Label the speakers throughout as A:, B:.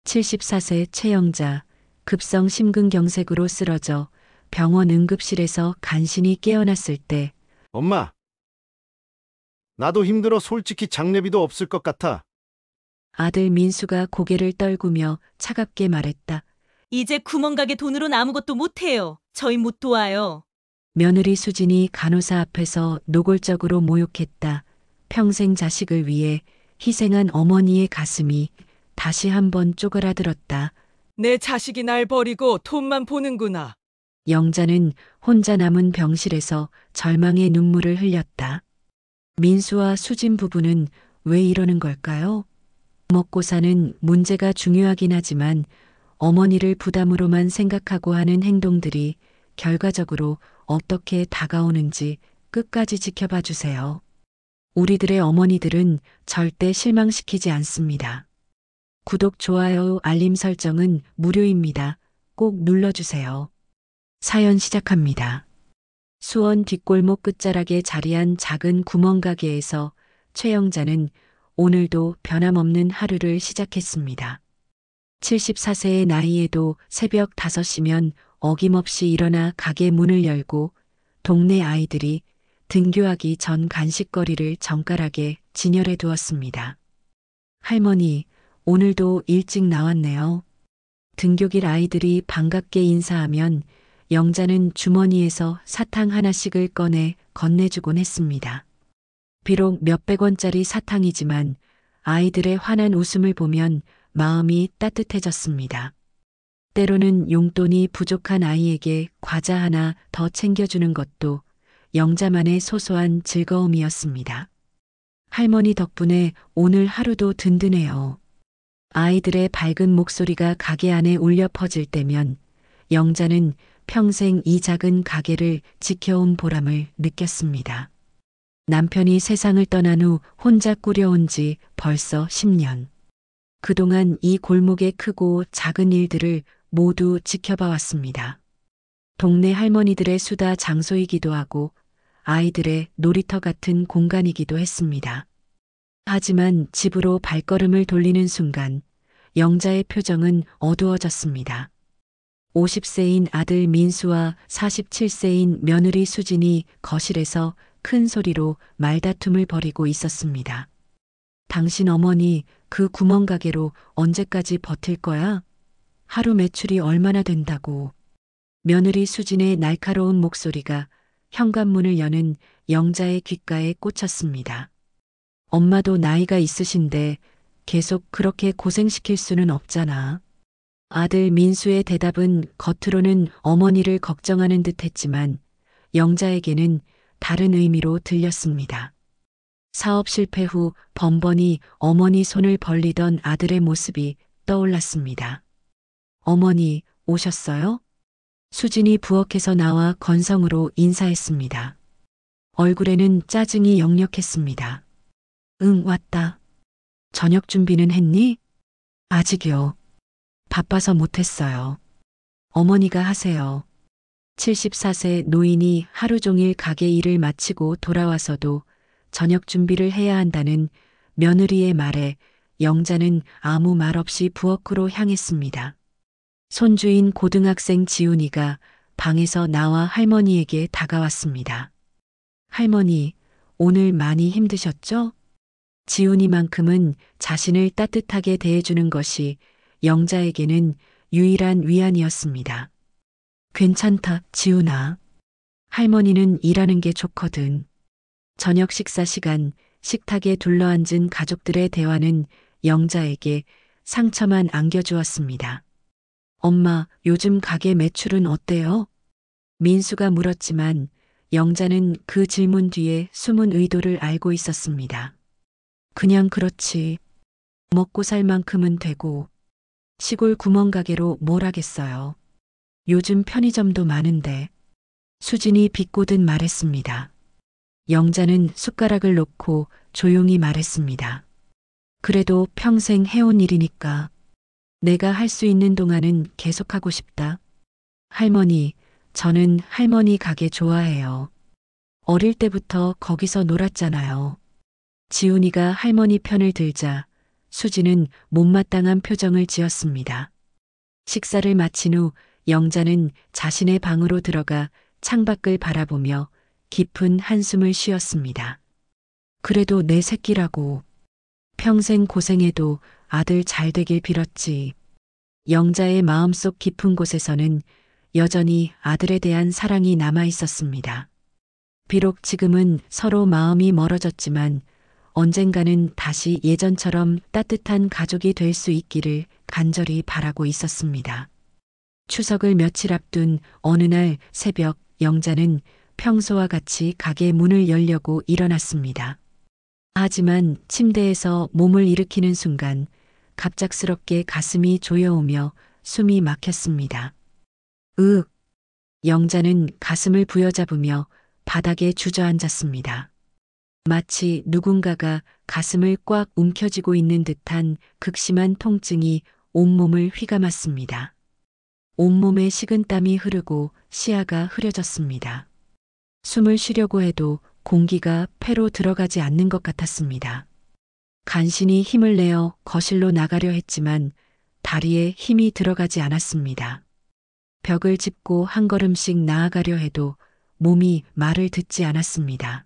A: 74세 최영자, 급성 심근경색으로 쓰러져 병원 응급실에서 간신히 깨어났을 때
B: 엄마, 나도 힘들어 솔직히 장례비도 없을 것 같아.
A: 아들 민수가 고개를 떨구며 차갑게 말했다.
C: 이제 구멍가게 돈으로는 아무것도 못해요. 저희 못 도와요.
A: 며느리 수진이 간호사 앞에서 노골적으로 모욕했다. 평생 자식을 위해 희생한 어머니의 가슴이 다시 한번 쪼그라들었다.
D: 내 자식이 날 버리고 돈만 보는구나.
A: 영자는 혼자 남은 병실에서 절망의 눈물을 흘렸다. 민수와 수진 부부는 왜 이러는 걸까요? 먹고 사는 문제가 중요하긴 하지만 어머니를 부담으로만 생각하고 하는 행동들이 결과적으로 어떻게 다가오는지 끝까지 지켜봐 주세요. 우리들의 어머니들은 절대 실망시키지 않습니다. 구독, 좋아요, 알림 설정은 무료입니다. 꼭 눌러주세요. 사연 시작합니다. 수원 뒷골목 끝자락에 자리한 작은 구멍가게에서 최영자는 오늘도 변함없는 하루를 시작했습니다. 74세의 나이에도 새벽 5시면 어김없이 일어나 가게 문을 열고 동네 아이들이 등교하기 전 간식거리를 정가락에 진열해 두었습니다. 할머니, 오늘도 일찍 나왔네요. 등교길 아이들이 반갑게 인사하면 영자는 주머니에서 사탕 하나씩을 꺼내 건네주곤 했습니다. 비록 몇백 원짜리 사탕이지만 아이들의 환한 웃음을 보면 마음이 따뜻해졌습니다. 때로는 용돈이 부족한 아이에게 과자 하나 더 챙겨주는 것도 영자만의 소소한 즐거움이었습니다. 할머니 덕분에 오늘 하루도 든든해요. 아이들의 밝은 목소리가 가게 안에 울려 퍼질 때면 영자는 평생 이 작은 가게를 지켜온 보람을 느꼈습니다. 남편이 세상을 떠난 후 혼자 꾸려온 지 벌써 10년. 그동안 이 골목의 크고 작은 일들을 모두 지켜봐 왔습니다. 동네 할머니들의 수다 장소이기도 하고 아이들의 놀이터 같은 공간이기도 했습니다. 하지만 집으로 발걸음을 돌리는 순간 영자의 표정은 어두워졌습니다. 50세인 아들 민수와 47세인 며느리 수진이 거실에서 큰 소리로 말다툼을 벌이고 있었습니다. 당신 어머니 그 구멍가게로 언제까지 버틸 거야? 하루 매출이 얼마나 된다고. 며느리 수진의 날카로운 목소리가 현관문을 여는 영자의 귓가에 꽂혔습니다. 엄마도 나이가 있으신데 계속 그렇게 고생시킬 수는 없잖아. 아들 민수의 대답은 겉으로는 어머니를 걱정하는 듯 했지만 영자에게는 다른 의미로 들렸습니다. 사업 실패 후 번번이 어머니 손을 벌리던 아들의 모습이 떠올랐습니다. 어머니, 오셨어요? 수진이 부엌에서 나와 건성으로 인사했습니다. 얼굴에는 짜증이 역력했습니다. 응, 왔다. 저녁 준비는 했니? 아직이요. 바빠서 못했어요. 어머니가 하세요. 74세 노인이 하루 종일 가게 일을 마치고 돌아와서도 저녁 준비를 해야 한다는 며느리의 말에 영자는 아무 말 없이 부엌으로 향했습니다. 손주인 고등학생 지훈이가 방에서 나와 할머니에게 다가왔습니다. 할머니, 오늘 많이 힘드셨죠? 지훈이만큼은 자신을 따뜻하게 대해주는 것이 영자에게는 유일한 위안이었습니다. 괜찮다, 지훈아. 할머니는 일하는 게 좋거든. 저녁 식사 시간 식탁에 둘러앉은 가족들의 대화는 영자에게 상처만 안겨주었습니다. 엄마, 요즘 가게 매출은 어때요? 민수가 물었지만 영자는 그 질문 뒤에 숨은 의도를 알고 있었습니다. 그냥 그렇지. 먹고 살 만큼은 되고 시골 구멍가게로 뭘 하겠어요. 요즘 편의점도 많은데. 수진이 비꼬듯 말했습니다. 영자는 숟가락을 놓고 조용히 말했습니다. 그래도 평생 해온 일이니까 내가 할 수 있는 동안은 계속하고 싶다. 할머니, 저는 할머니 가게 좋아해요. 어릴 때부터 거기서 놀았잖아요. 지훈이가 할머니 편을 들자 수지는 못마땅한 표정을 지었습니다. 식사를 마친 후 영자는 자신의 방으로 들어가 창밖을 바라보며 깊은 한숨을 쉬었습니다. 그래도 내 새끼라고. 평생 고생해도 아들 잘 되길 빌었지. 영자의 마음속 깊은 곳에서는 여전히 아들에 대한 사랑이 남아 있었습니다. 비록 지금은 서로 마음이 멀어졌지만 언젠가는 다시 예전처럼 따뜻한 가족이 될 수 있기를 간절히 바라고 있었습니다. 추석을 며칠 앞둔 어느 날 새벽 영자는 평소와 같이 가게 문을 열려고 일어났습니다. 하지만 침대에서 몸을 일으키는 순간 갑작스럽게 가슴이 조여오며 숨이 막혔습니다. 으윽! 영자는 가슴을 부여잡으며 바닥에 주저앉았습니다. 마치 누군가가 가슴을 꽉 움켜쥐고 있는 듯한 극심한 통증이 온몸을 휘감았습니다. 온몸에 식은땀이 흐르고 시야가 흐려졌습니다. 숨을 쉬려고 해도 공기가 폐로 들어가지 않는 것 같았습니다. 간신히 힘을 내어 거실로 나가려 했지만 다리에 힘이 들어가지 않았습니다. 벽을 짚고 한 걸음씩 나아가려 해도 몸이 말을 듣지 않았습니다.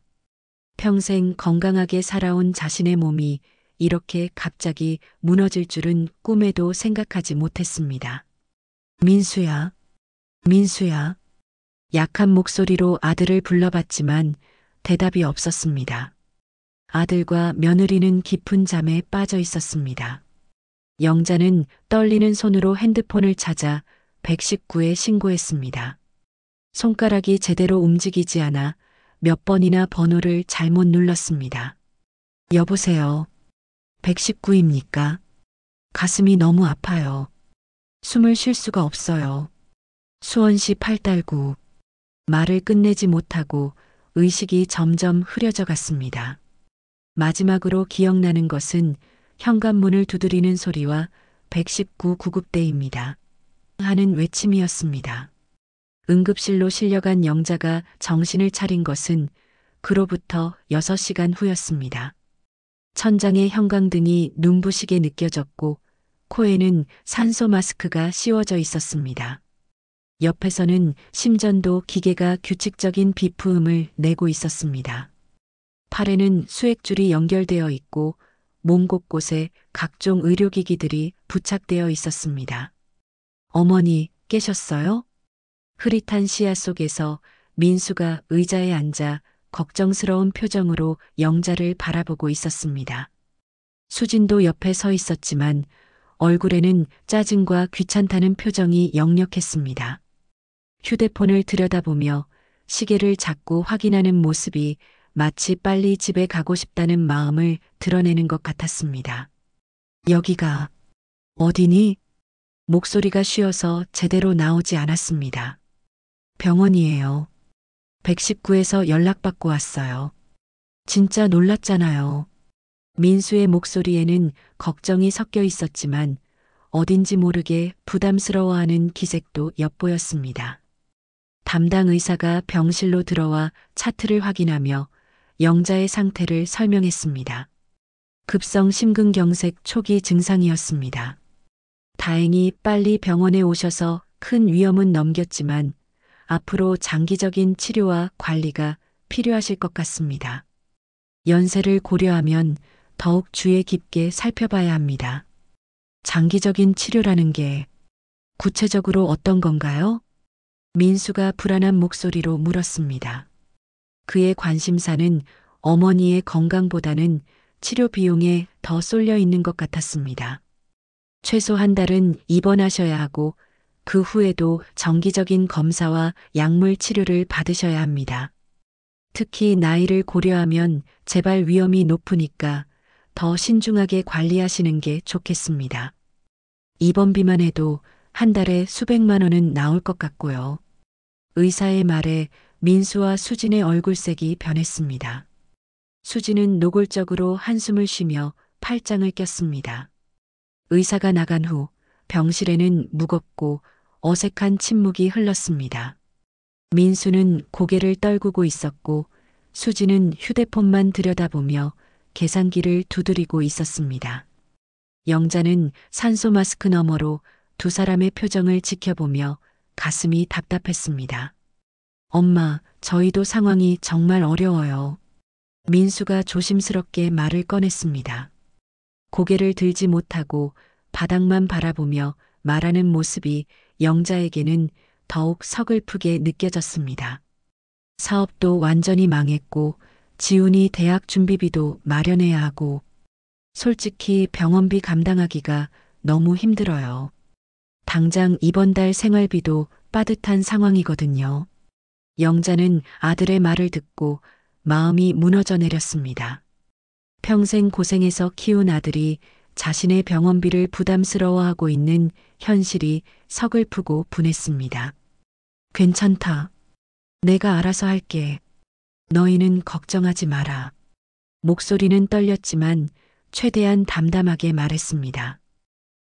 A: 평생 건강하게 살아온 자신의 몸이 이렇게 갑자기 무너질 줄은 꿈에도 생각하지 못했습니다. 민수야, 민수야. 약한 목소리로 아들을 불러봤지만 대답이 없었습니다. 아들과 며느리는 깊은 잠에 빠져 있었습니다. 영자는 떨리는 손으로 핸드폰을 찾아 119에 신고했습니다. 손가락이 제대로 움직이지 않아 몇 번이나 번호를 잘못 눌렀습니다. 여보세요. 119입니까? 가슴이 너무 아파요. 숨을 쉴 수가 없어요. 수원시 8달구. 말을 끝내지 못하고 의식이 점점 흐려져 갔습니다. 마지막으로 기억나는 것은 현관문을 두드리는 소리와 119 구급대입니다. 하는 외침이었습니다. 응급실로 실려간 영자가 정신을 차린 것은 그로부터 6시간 후였습니다. 천장에 형광등이 눈부시게 느껴졌고 코에는 산소 마스크가 씌워져 있었습니다. 옆에서는 심전도 기계가 규칙적인 비프음을 내고 있었습니다. 팔에는 수액줄이 연결되어 있고 몸 곳곳에 각종 의료기기들이 부착되어 있었습니다. 어머니, 깨셨어요? 흐릿한 시야 속에서 민수가 의자에 앉아 걱정스러운 표정으로 영자를 바라보고 있었습니다. 수진도 옆에 서 있었지만 얼굴에는 짜증과 귀찮다는 표정이 역력했습니다. 휴대폰을 들여다보며 시계를 자꾸 확인하는 모습이 마치 빨리 집에 가고 싶다는 마음을 드러내는 것 같았습니다. 여기가 어디니? 목소리가 쉬어서 제대로 나오지 않았습니다. 병원이에요. 119에서 연락받고 왔어요. 진짜 놀랐잖아요. 민수의 목소리에는 걱정이 섞여 있었지만 어딘지 모르게 부담스러워하는 기색도 엿보였습니다. 담당 의사가 병실로 들어와 차트를 확인하며 영자의 상태를 설명했습니다. 급성 심근경색 초기 증상이었습니다. 다행히 빨리 병원에 오셔서 큰 위험은 넘겼지만 앞으로 장기적인 치료와 관리가 필요하실 것 같습니다. 연세를 고려하면 더욱 주의 깊게 살펴봐야 합니다. 장기적인 치료라는 게 구체적으로 어떤 건가요? 민수가 불안한 목소리로 물었습니다. 그의 관심사는 어머니의 건강보다는 치료 비용에 더 쏠려 있는 것 같았습니다. 최소 한 달은 입원하셔야 하고 그 후에도 정기적인 검사와 약물 치료를 받으셔야 합니다. 특히 나이를 고려하면 재발 위험이 높으니까 더 신중하게 관리하시는 게 좋겠습니다. 입원비만 해도 한 달에 수백만 원은 나올 것 같고요. 의사의 말에 민수와 수진의 얼굴색이 변했습니다. 수진은 노골적으로 한숨을 쉬며 팔짱을 꼈습니다. 의사가 나간 후 병실에는 무겁고 어색한 침묵이 흘렀습니다. 민수는 고개를 떨구고 있었고 수진은 휴대폰만 들여다보며 계산기를 두드리고 있었습니다. 영자는 산소 마스크 너머로 두 사람의 표정을 지켜보며 가슴이 답답했습니다. 엄마, 저희도 상황이 정말 어려워요. 민수가 조심스럽게 말을 꺼냈습니다. 고개를 들지 못하고 바닥만 바라보며 말하는 모습이 영자에게는 더욱 서글프게 느껴졌습니다. 사업도 완전히 망했고 지훈이 대학 준비비도 마련해야 하고 솔직히 병원비 감당하기가 너무 힘들어요. 당장 이번 달 생활비도 빠듯한 상황이거든요. 영자는 아들의 말을 듣고 마음이 무너져 내렸습니다. 평생 고생해서 키운 아들이 자신의 병원비를 부담스러워하고 있는 현실이 서글프고 분했습니다. 괜찮다. 내가 알아서 할게. 너희는 걱정하지 마라. 목소리는 떨렸지만 최대한 담담하게 말했습니다.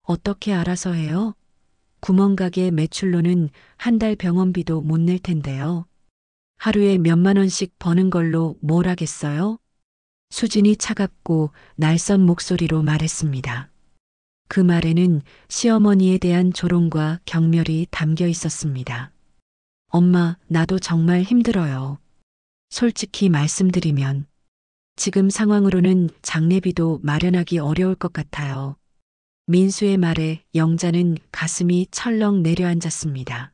A: 어떻게 알아서 해요? 구멍가게 매출로는 한 달 병원비도 못 낼 텐데요. 하루에 몇만 원씩 버는 걸로 뭘 하겠어요? 수진이 차갑고 날선 목소리로 말했습니다. 그 말에는 시어머니에 대한 조롱과 경멸이 담겨 있었습니다. 엄마, 나도 정말 힘들어요. 솔직히 말씀드리면 지금 상황으로는 장례비도 마련하기 어려울 것 같아요. 민수의 말에 영자는 가슴이 철렁 내려앉았습니다.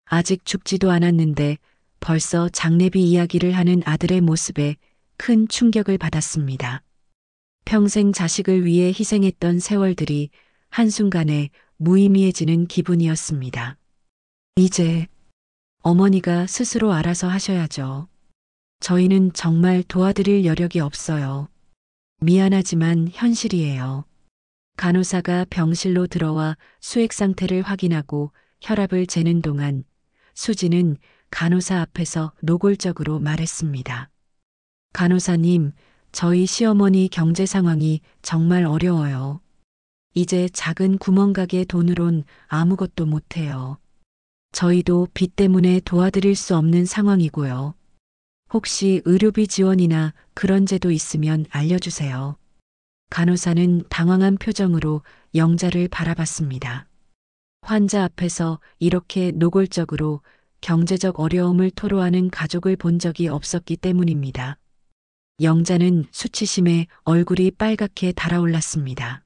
A: 아직 죽지도 않았는데 벌써 장례비 이야기를 하는 아들의 모습에 큰 충격을 받았습니다. 평생 자식을 위해 희생했던 세월들이 한순간에 무의미해지는 기분이었습니다. 이제 어머니가 스스로 알아서 하셔야죠. 저희는 정말 도와드릴 여력이 없어요. 미안하지만 현실이에요. 간호사가 병실로 들어와 수액 상태를 확인하고 혈압을 재는 동안 수지는 간호사 앞에서 노골적으로 말했습니다. 간호사님, 저희 시어머니 경제 상황이 정말 어려워요. 이제 작은 구멍가게 돈으론 아무것도 못해요. 저희도 빚 때문에 도와드릴 수 없는 상황이고요. 혹시 의료비 지원이나 그런 제도 있으면 알려주세요. 간호사는 당황한 표정으로 영자를 바라봤습니다. 환자 앞에서 이렇게 노골적으로 경제적 어려움을 토로하는 가족을 본 적이 없었기 때문입니다. 영자는 수치심에 얼굴이 빨갛게 달아올랐습니다.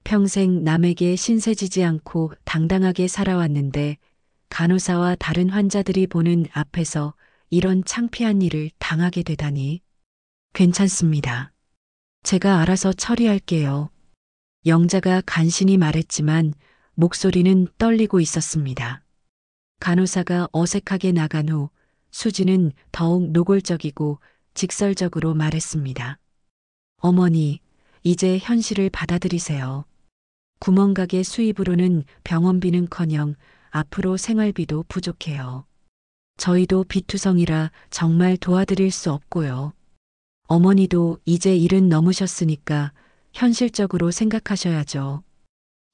A: 평생 남에게 신세지지 않고 당당하게 살아왔는데 간호사와 다른 환자들이 보는 앞에서 이런 창피한 일을 당하게 되다니. 괜찮습니다. 제가 알아서 처리할게요. 영자가 간신히 말했지만 목소리는 떨리고 있었습니다. 간호사가 어색하게 나간 후 수지는 더욱 노골적이고 직설적으로 말했습니다. 어머니, 이제 현실을 받아들이세요. 구멍가게 수입으로는 병원비는커녕 앞으로 생활비도 부족해요. 저희도 비투성이라 정말 도와드릴 수 없고요. 어머니도 이제 일은 넘으셨으니까 현실적으로 생각하셔야죠.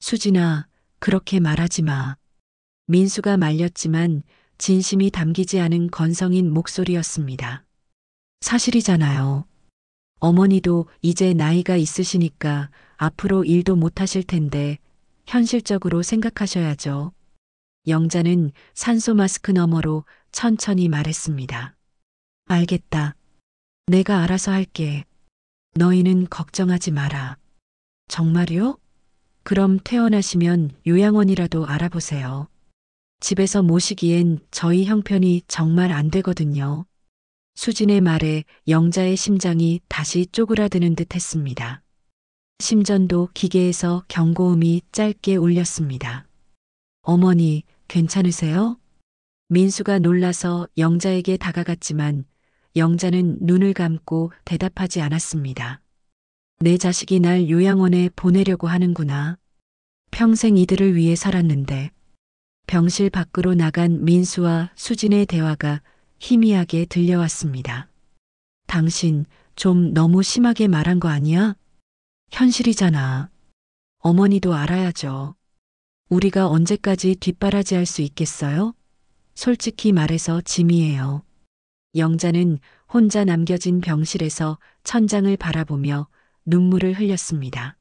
A: 수진아, 그렇게 말하지 마. 민수가 말렸지만 진심이 담기지 않은 건성인 목소리였습니다. 사실이잖아요. 어머니도 이제 나이가 있으시니까 앞으로 일도 못 하실 텐데 현실적으로 생각하셔야죠. 영자는 산소 마스크 너머로 천천히 말했습니다. 알겠다. 내가 알아서 할게. 너희는 걱정하지 마라. 정말요? 그럼 퇴원하시면 요양원이라도 알아보세요. 집에서 모시기엔 저희 형편이 정말 안 되거든요. 수진의 말에 영자의 심장이 다시 쪼그라드는 듯 했습니다. 심전도 기계에서 경고음이 짧게 울렸습니다. 어머니, 괜찮으세요? 민수가 놀라서 영자에게 다가갔지만 영자는 눈을 감고 대답하지 않았습니다. 내 자식이 날 요양원에 보내려고 하는구나. 평생 이들을 위해 살았는데. 병실 밖으로 나간 민수와 수진의 대화가 희미하게 들려왔습니다. 당신 좀 너무 심하게 말한 거 아니야? 현실이잖아. 어머니도 알아야죠. 우리가 언제까지 뒷바라지할 수 있겠어요? 솔직히 말해서 짐이에요. 영자는 혼자 남겨진 병실에서 천장을 바라보며 눈물을 흘렸습니다.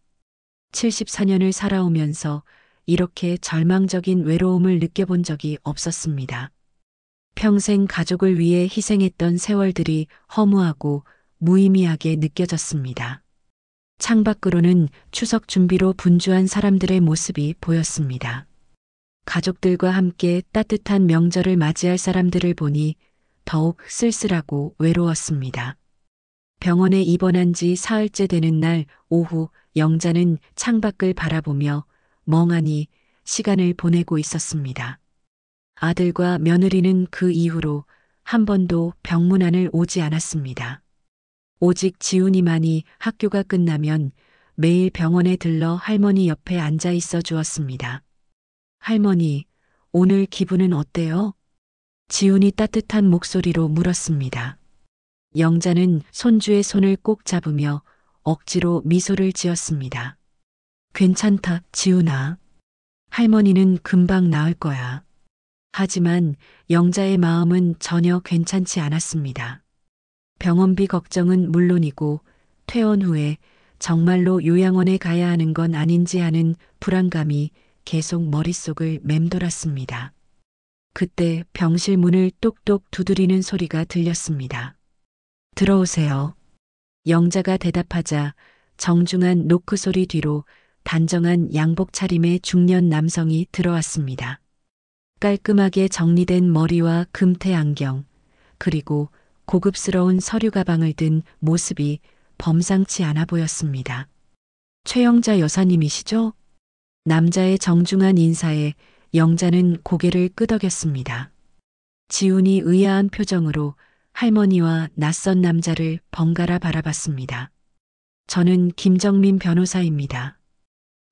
A: 74년을 살아오면서 이렇게 절망적인 외로움을 느껴본 적이 없었습니다. 평생 가족을 위해 희생했던 세월들이 허무하고 무의미하게 느껴졌습니다. 창밖으로는 추석 준비로 분주한 사람들의 모습이 보였습니다. 가족들과 함께 따뜻한 명절을 맞이할 사람들을 보니 더욱 쓸쓸하고 외로웠습니다. 병원에 입원한 지 사흘째 되는 날 오후 영자는 창밖을 바라보며 멍하니 시간을 보내고 있었습니다. 아들과 며느리는 그 이후로 한 번도 병문안을 오지 않았습니다. 오직 지훈이만이 학교가 끝나면 매일 병원에 들러 할머니 옆에 앉아 있어 주었습니다. 할머니, 오늘 기분은 어때요? 지훈이 따뜻한 목소리로 물었습니다. 영자는 손주의 손을 꼭 잡으며 억지로 미소를 지었습니다. 괜찮다, 지훈아. 할머니는 금방 나을 거야. 하지만 영자의 마음은 전혀 괜찮지 않았습니다. 병원비 걱정은 물론이고 퇴원 후에 정말로 요양원에 가야 하는 건 아닌지 하는 불안감이 계속 머릿속을 맴돌았습니다. 그때 병실 문을 똑똑 두드리는 소리가 들렸습니다. 들어오세요. 영자가 대답하자 정중한 노크 소리 뒤로 단정한 양복 차림의 중년 남성이 들어왔습니다. 깔끔하게 정리된 머리와 금태 안경, 그리고 고급스러운 서류 가방을 든 모습이 범상치 않아 보였습니다. 최영자 여사님이시죠? 남자의 정중한 인사에 영자는 고개를 끄덕였습니다. 지훈이 의아한 표정으로 할머니와 낯선 남자를 번갈아 바라봤습니다. 저는 김정민 변호사입니다.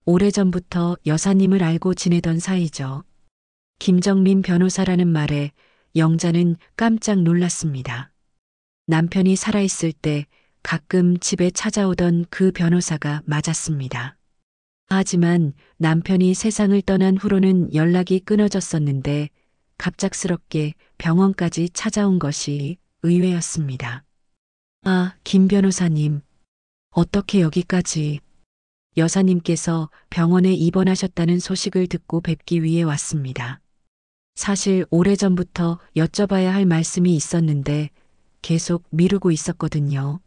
A: 오래전부터 여사님을 알고 지내던 사이죠. 김정민 변호사라는 말에 영자는 깜짝 놀랐습니다. 남편이 살아있을 때 가끔 집에 찾아오던 그 변호사가 맞았습니다. 하지만 남편이 세상을 떠난 후로는 연락이 끊어졌었는데 갑작스럽게 병원까지 찾아온 것이 의외였습니다. 아, 김 변호사님. 어떻게 여기까지? 여사님께서 병원에 입원하셨다는 소식을 듣고 뵙기 위해 왔습니다. 사실 오래전부터 여쭤봐야 할 말씀이 있었는데 계속 미루고 있었거든요.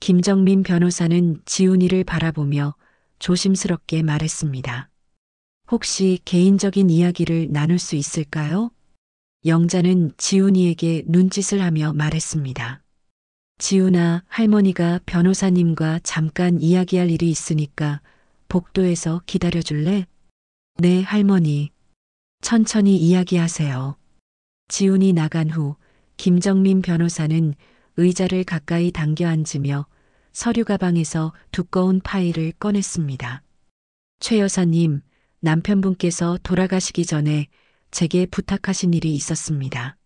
A: 김정민 변호사는 지훈이를 바라보며 조심스럽게 말했습니다. 혹시 개인적인 이야기를 나눌 수 있을까요? 영자는 지훈이에게 눈짓을 하며 말했습니다. 지훈아, 할머니가 변호사님과 잠깐 이야기할 일이 있으니까 복도에서 기다려줄래? 네, 할머니. 천천히 이야기하세요. 지훈이 나간 후 김정민 변호사는 의자를 가까이 당겨 앉으며 서류 가방에서 두꺼운 파일을 꺼냈습니다. 최 여사님, 남편분께서 돌아가시기 전에 제게 부탁하신 일이 있었습니다.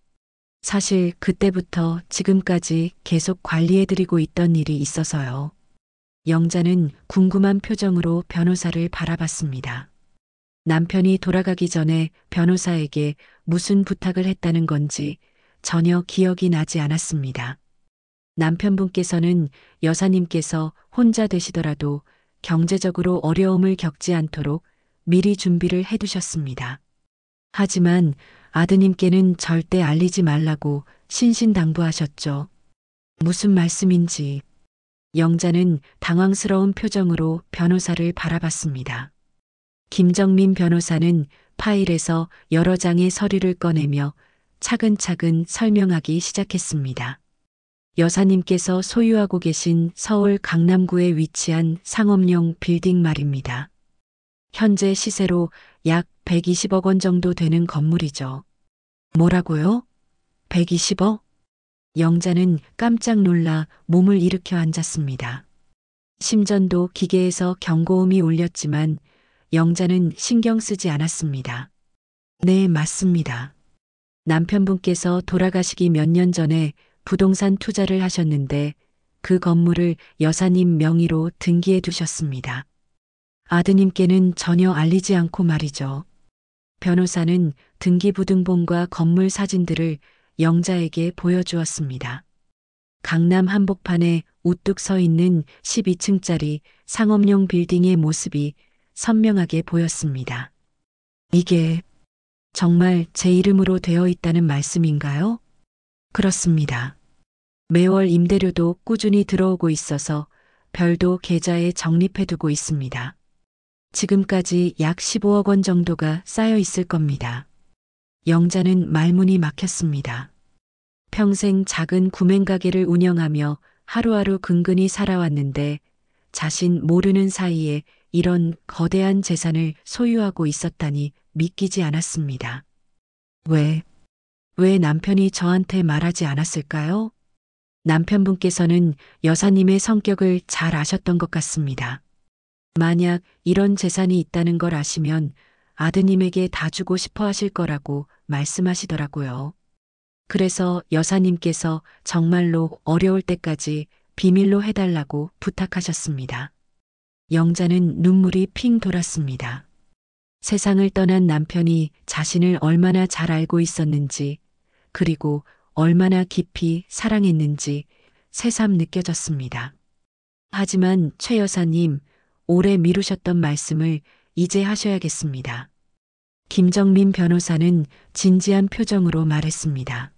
A: 사실 그때부터 지금까지 계속 관리해드리고 있던 일이 있어서요. 영자는 궁금한 표정으로 변호사를 바라봤습니다. 남편이 돌아가기 전에 변호사에게 무슨 부탁을 했다는 건지 전혀 기억이 나지 않았습니다. 남편분께서는 여사님께서 혼자 되시더라도 경제적으로 어려움을 겪지 않도록 미리 준비를 해두셨습니다. 하지만 아드님께는 절대 알리지 말라고 신신당부하셨죠. 무슨 말씀인지. 영자는 당황스러운 표정으로 변호사를 바라봤습니다. 김정민 변호사는 파일에서 여러 장의 서류를 꺼내며 차근차근 설명하기 시작했습니다. 여사님께서 소유하고 계신 서울 강남구에 위치한 상업용 빌딩 말입니다. 현재 시세로 약 120억 원 정도 되는 건물이죠. 뭐라고요? 120억? 영자는 깜짝 놀라 몸을 일으켜 앉았습니다. 심전도 기계에서 경고음이 울렸지만 영자는 신경 쓰지 않았습니다. 네, 맞습니다. 남편분께서 돌아가시기 몇 년 전에 부동산 투자를 하셨는데 그 건물을 여사님 명의로 등기해 두셨습니다. 아드님께는 전혀 알리지 않고 말이죠. 변호사는 등기부등본과 건물 사진들을 영자에게 보여주었습니다. 강남 한복판에 우뚝 서 있는 12층짜리 상업용 빌딩의 모습이 선명하게 보였습니다. 이게 정말 제 이름으로 되어 있다는 말씀인가요? 그렇습니다. 매월 임대료도 꾸준히 들어오고 있어서 별도 계좌에 적립해두고 있습니다. 지금까지 약 15억 원 정도가 쌓여 있을 겁니다. 영자는 말문이 막혔습니다. 평생 작은 구맹가게를 운영하며 하루하루 근근히 살아왔는데 자신 모르는 사이에 이런 거대한 재산을 소유하고 있었다니 믿기지 않았습니다. 왜 남편이 저한테 말하지 않았을까요? 남편분께서는 여사님의 성격을 잘 아셨던 것 같습니다. 만약 이런 재산이 있다는 걸 아시면 아드님에게 다 주고 싶어 하실 거라고 말씀하시더라고요. 그래서 여사님께서 정말로 어려울 때까지 비밀로 해달라고 부탁하셨습니다. 영자는 눈물이 핑 돌았습니다. 세상을 떠난 남편이 자신을 얼마나 잘 알고 있었는지, 그리고 얼마나 깊이 사랑했는지 새삼 느껴졌습니다. 하지만 최 여사님, 오래 미루셨던 말씀을 이제 하셔야겠습니다. 김정민 변호사는 진지한 표정으로 말했습니다.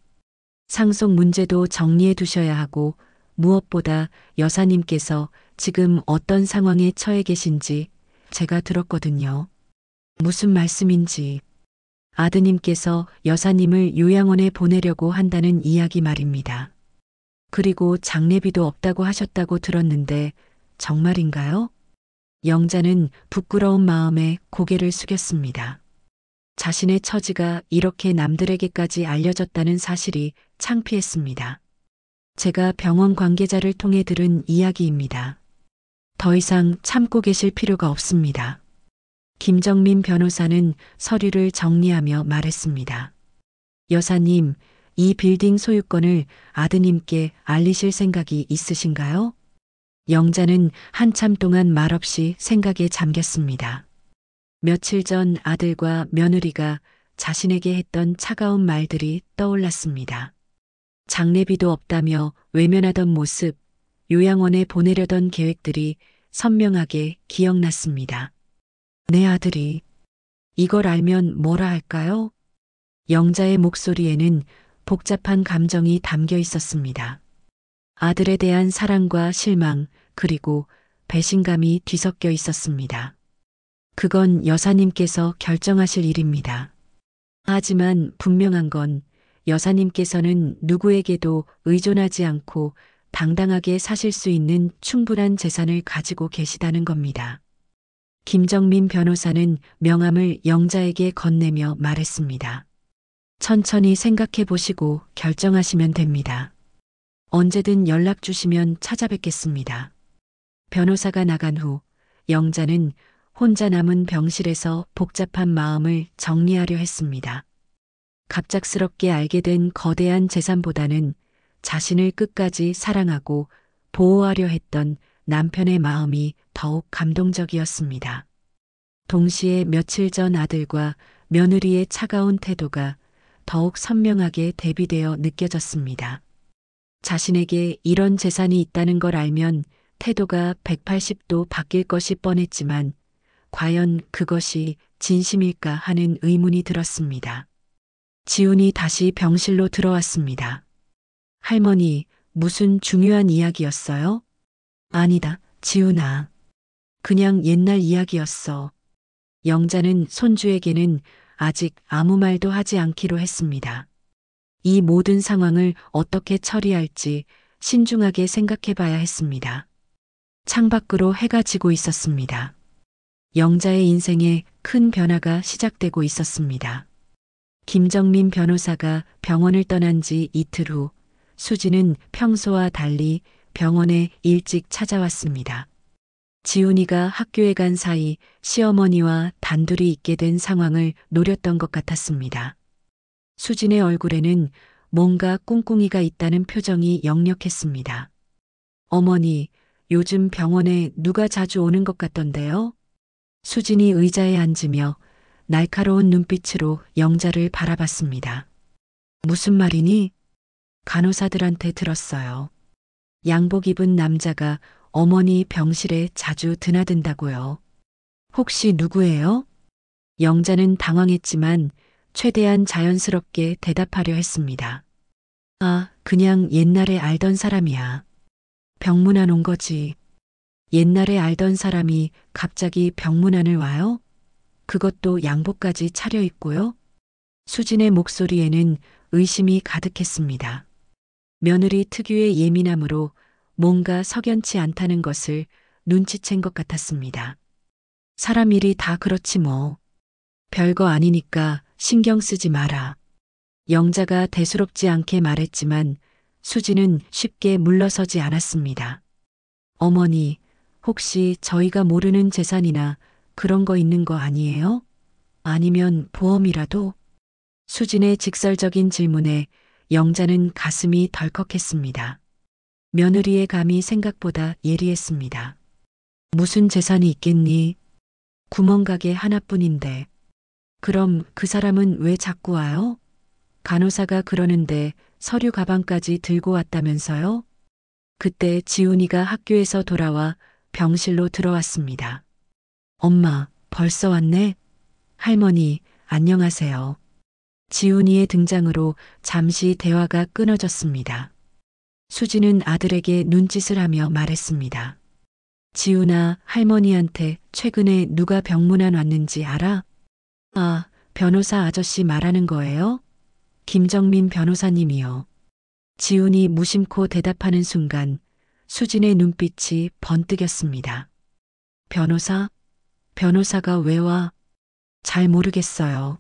A: 상속 문제도 정리해 두셔야 하고 무엇보다 여사님께서 지금 어떤 상황에 처해 계신지 제가 들었거든요. 무슨 말씀인지. 아드님께서 여사님을 요양원에 보내려고 한다는 이야기 말입니다. 그리고 장례비도 없다고 하셨다고 들었는데 정말인가요? 영자는 부끄러운 마음에 고개를 숙였습니다. 자신의 처지가 이렇게 남들에게까지 알려졌다는 사실이 창피했습니다. 제가 병원 관계자를 통해 들은 이야기입니다. 더 이상 참고 계실 필요가 없습니다. 김정민 변호사는 서류를 정리하며 말했습니다. 여사님, 이 빌딩 소유권을 아드님께 알리실 생각이 있으신가요? 영자는 한참 동안 말없이 생각에 잠겼습니다. 며칠 전 아들과 며느리가 자신에게 했던 차가운 말들이 떠올랐습니다. 장례비도 없다며 외면하던 모습, 요양원에 보내려던 계획들이 선명하게 기억났습니다. 내 아들이 이걸 알면 뭐라 할까요? 영자의 목소리에는 복잡한 감정이 담겨 있었습니다. 아들에 대한 사랑과 실망, 그리고 배신감이 뒤섞여 있었습니다. 그건 여사님께서 결정하실 일입니다. 하지만 분명한 건 여사님께서는 누구에게도 의존하지 않고 당당하게 사실 수 있는 충분한 재산을 가지고 계시다는 겁니다. 김정민 변호사는 명함을 영자에게 건네며 말했습니다. 천천히 생각해 보시고 결정하시면 됩니다. 언제든 연락 주시면 찾아뵙겠습니다. 변호사가 나간 후 영자는 혼자 남은 병실에서 복잡한 마음을 정리하려 했습니다. 갑작스럽게 알게 된 거대한 재산보다는 자신을 끝까지 사랑하고 보호하려 했던 남편의 마음이 더욱 감동적이었습니다. 동시에 며칠 전 아들과 며느리의 차가운 태도가 더욱 선명하게 대비되어 느껴졌습니다. 자신에게 이런 재산이 있다는 걸 알면 태도가 180도 바뀔 것이 뻔했지만 과연 그것이 진심일까 하는 의문이 들었습니다. 지훈이 다시 병실로 들어왔습니다. 할머니, 무슨 중요한 이야기였어요? 아니다, 지훈아. 그냥 옛날 이야기였어. 영자는 손주에게는 아직 아무 말도 하지 않기로 했습니다. 이 모든 상황을 어떻게 처리할지 신중하게 생각해 봐야 했습니다. 창밖으로 해가 지고 있었습니다. 영자의 인생에 큰 변화가 시작되고 있었습니다. 김정민 변호사가 병원을 떠난 지 이틀 후 수지는 평소와 달리 병원에 일찍 찾아왔습니다. 지훈이가 학교에 간 사이 시어머니와 단둘이 있게 된 상황을 노렸던 것 같았습니다. 수진의 얼굴에는 뭔가 꿍꿍이가 있다는 표정이 역력했습니다. 어머니, 요즘 병원에 누가 자주 오는 것 같던데요? 수진이 의자에 앉으며 날카로운 눈빛으로 영자를 바라봤습니다. 무슨 말이니? 간호사들한테 들었어요. 양복 입은 남자가 어머니 병실에 자주 드나든다고요. 혹시 누구예요? 영자는 당황했지만 최대한 자연스럽게 대답하려 했습니다. 아, 그냥 옛날에 알던 사람이야. 병문안 온 거지. 옛날에 알던 사람이 갑자기 병문안을 와요? 그것도 양복까지 차려입고요? 수진의 목소리에는 의심이 가득했습니다. 며느리 특유의 예민함으로 뭔가 석연치 않다는 것을 눈치챈 것 같았습니다. 사람 일이 다 그렇지 뭐. 별거 아니니까 신경 쓰지 마라. 영자가 대수롭지 않게 말했지만 수진은 쉽게 물러서지 않았습니다. 어머니, 혹시 저희가 모르는 재산이나 그런 거 있는 거 아니에요? 아니면 보험이라도? 수진의 직설적인 질문에 영자는 가슴이 덜컥했습니다. 며느리의 감이 생각보다 예리했습니다. 무슨 재산이 있겠니? 구멍가게 하나뿐인데. 그럼 그 사람은 왜 자꾸 와요? 간호사가 그러는데 서류 가방까지 들고 왔다면서요? 그때 지훈이가 학교에서 돌아와 병실로 들어왔습니다. 엄마, 벌써 왔네? 할머니, 안녕하세요. 지훈이의 등장으로 잠시 대화가 끊어졌습니다. 수지는 아들에게 눈짓을 하며 말했습니다. 지훈아, 할머니한테 최근에 누가 병문안 왔는지 알아? 아, 변호사 아저씨 말하는 거예요? 김정민 변호사님이요. 지훈이 무심코 대답하는 순간 수진의 눈빛이 번뜩였습니다. 변호사? 변호사가 왜 와? 잘 모르겠어요.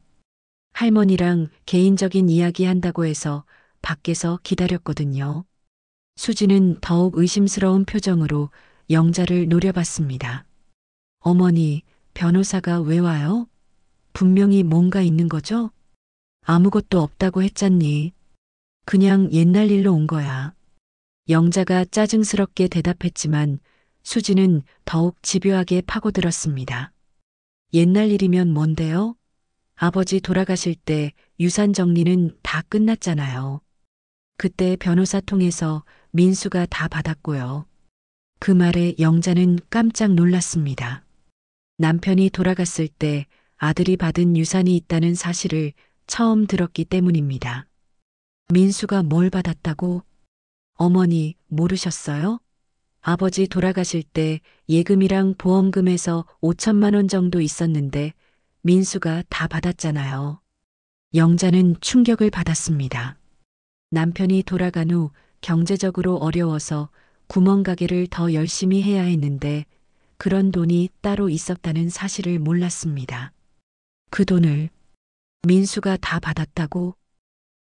A: 할머니랑 개인적인 이야기 한다고 해서 밖에서 기다렸거든요. 수진은 더욱 의심스러운 표정으로 영자를 노려봤습니다. 어머니, 변호사가 왜 와요? 분명히 뭔가 있는 거죠? 아무것도 없다고 했잖니. 그냥 옛날 일로 온 거야. 영자가 짜증스럽게 대답했지만 수지는 더욱 집요하게 파고들었습니다. 옛날 일이면 뭔데요? 아버지 돌아가실 때 유산 정리는 다 끝났잖아요. 그때 변호사 통해서 민수가 다 받았고요. 그 말에 영자는 깜짝 놀랐습니다. 남편이 돌아갔을 때 아들이 받은 유산이 있다는 사실을 처음 들었기 때문입니다. 민수가 뭘 받았다고? 어머니, 모르셨어요? 아버지 돌아가실 때 예금이랑 보험금에서 5천만 원 정도 있었는데 민수가 다 받았잖아요. 영자는 충격을 받았습니다. 남편이 돌아간 후 경제적으로 어려워서 구멍가게를 더 열심히 해야 했는데 그런 돈이 따로 있었다는 사실을 몰랐습니다. 그 돈을 민수가 다 받았다고?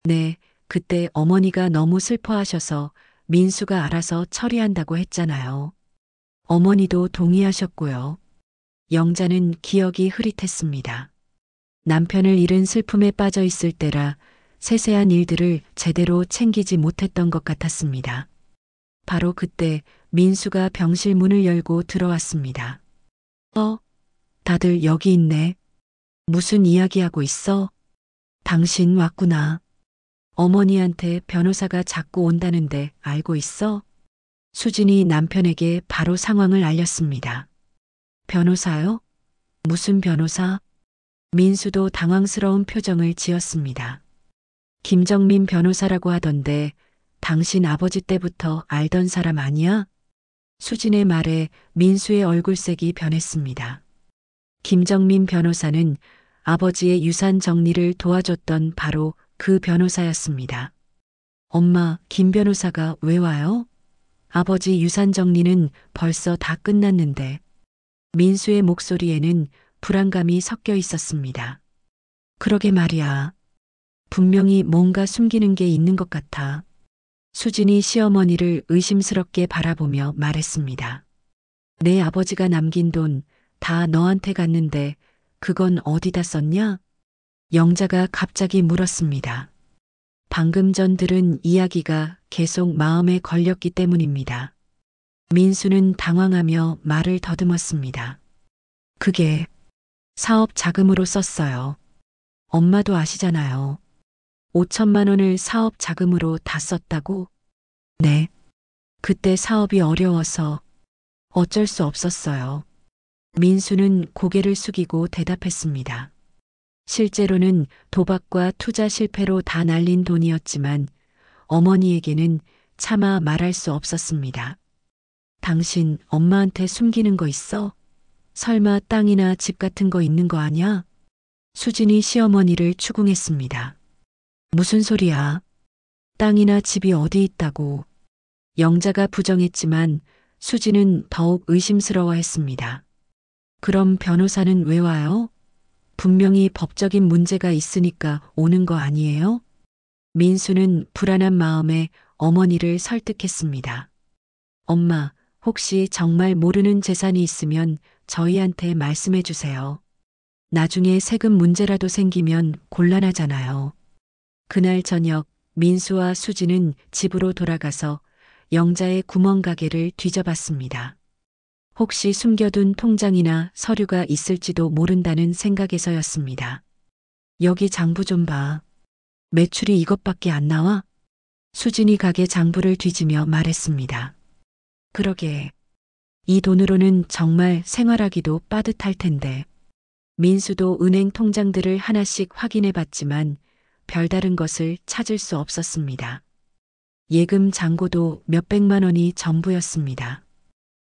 A: 네, 그때 어머니가 너무 슬퍼하셔서 민수가 알아서 처리한다고 했잖아요. 어머니도 동의하셨고요. 영자는 기억이 흐릿했습니다. 남편을 잃은 슬픔에 빠져 있을 때라 세세한 일들을 제대로 챙기지 못했던 것 같았습니다. 바로 그때 민수가 병실 문을 열고 들어왔습니다. 다들 여기 있네. 무슨 이야기하고 있어? 당신 왔구나. 어머니한테 변호사가 자꾸 온다는데 알고 있어? 수진이 남편에게 바로 상황을 알렸습니다. 변호사요? 무슨 변호사? 민수도 당황스러운 표정을 지었습니다. 김정민 변호사라고 하던데 당신 아버지 때부터 알던 사람 아니야? 수진의 말에 민수의 얼굴색이 변했습니다. 김정민 변호사는 아버지의 유산 정리를 도와줬던 바로 그 변호사였습니다. 엄마, 김 변호사가 왜 와요? 아버지 유산 정리는 벌써 다 끝났는데. 민수의 목소리에는 불안감이 섞여 있었습니다. 그러게 말이야. 분명히 뭔가 숨기는 게 있는 것 같아. 수진이 시어머니를 의심스럽게 바라보며 말했습니다. 내 아버지가 남긴 돈 다 너한테 갔는데 그건 어디다 썼냐? 영자가 갑자기 물었습니다. 방금 전 들은 이야기가 계속 마음에 걸렸기 때문입니다. 민수는 당황하며 말을 더듬었습니다. 그게 사업 자금으로 썼어요. 엄마도 아시잖아요. 5천만 원을 사업 자금으로 다 썼다고? 네. 그때 사업이 어려워서 어쩔 수 없었어요. 민수는 고개를 숙이고 대답했습니다. 실제로는 도박과 투자 실패로 다 날린 돈이었지만 어머니에게는 차마 말할 수 없었습니다. 당신 엄마한테 숨기는 거 있어? 설마 땅이나 집 같은 거 있는 거 아냐? 수진이 시어머니를 추궁했습니다. 무슨 소리야? 땅이나 집이 어디 있다고. 영자가 부정했지만 수진은 더욱 의심스러워했습니다. 그럼 변호사는 왜 와요? 분명히 법적인 문제가 있으니까 오는 거 아니에요? 민수는 불안한 마음에 어머니를 설득했습니다. 엄마, 혹시 정말 모르는 재산이 있으면 저희한테 말씀해 주세요. 나중에 세금 문제라도 생기면 곤란하잖아요. 그날 저녁 민수와 수지는 집으로 돌아가서 영자의 구멍가게를 뒤져봤습니다. 혹시 숨겨둔 통장이나 서류가 있을지도 모른다는 생각에서였습니다. 여기 장부 좀 봐. 매출이 이것밖에 안 나와? 수진이 가게 장부를 뒤지며 말했습니다. 그러게. 이 돈으로는 정말 생활하기도 빠듯할 텐데. 민수도 은행 통장들을 하나씩 확인해 봤지만 별다른 것을 찾을 수 없었습니다. 예금 잔고도 몇백만 원이 전부였습니다.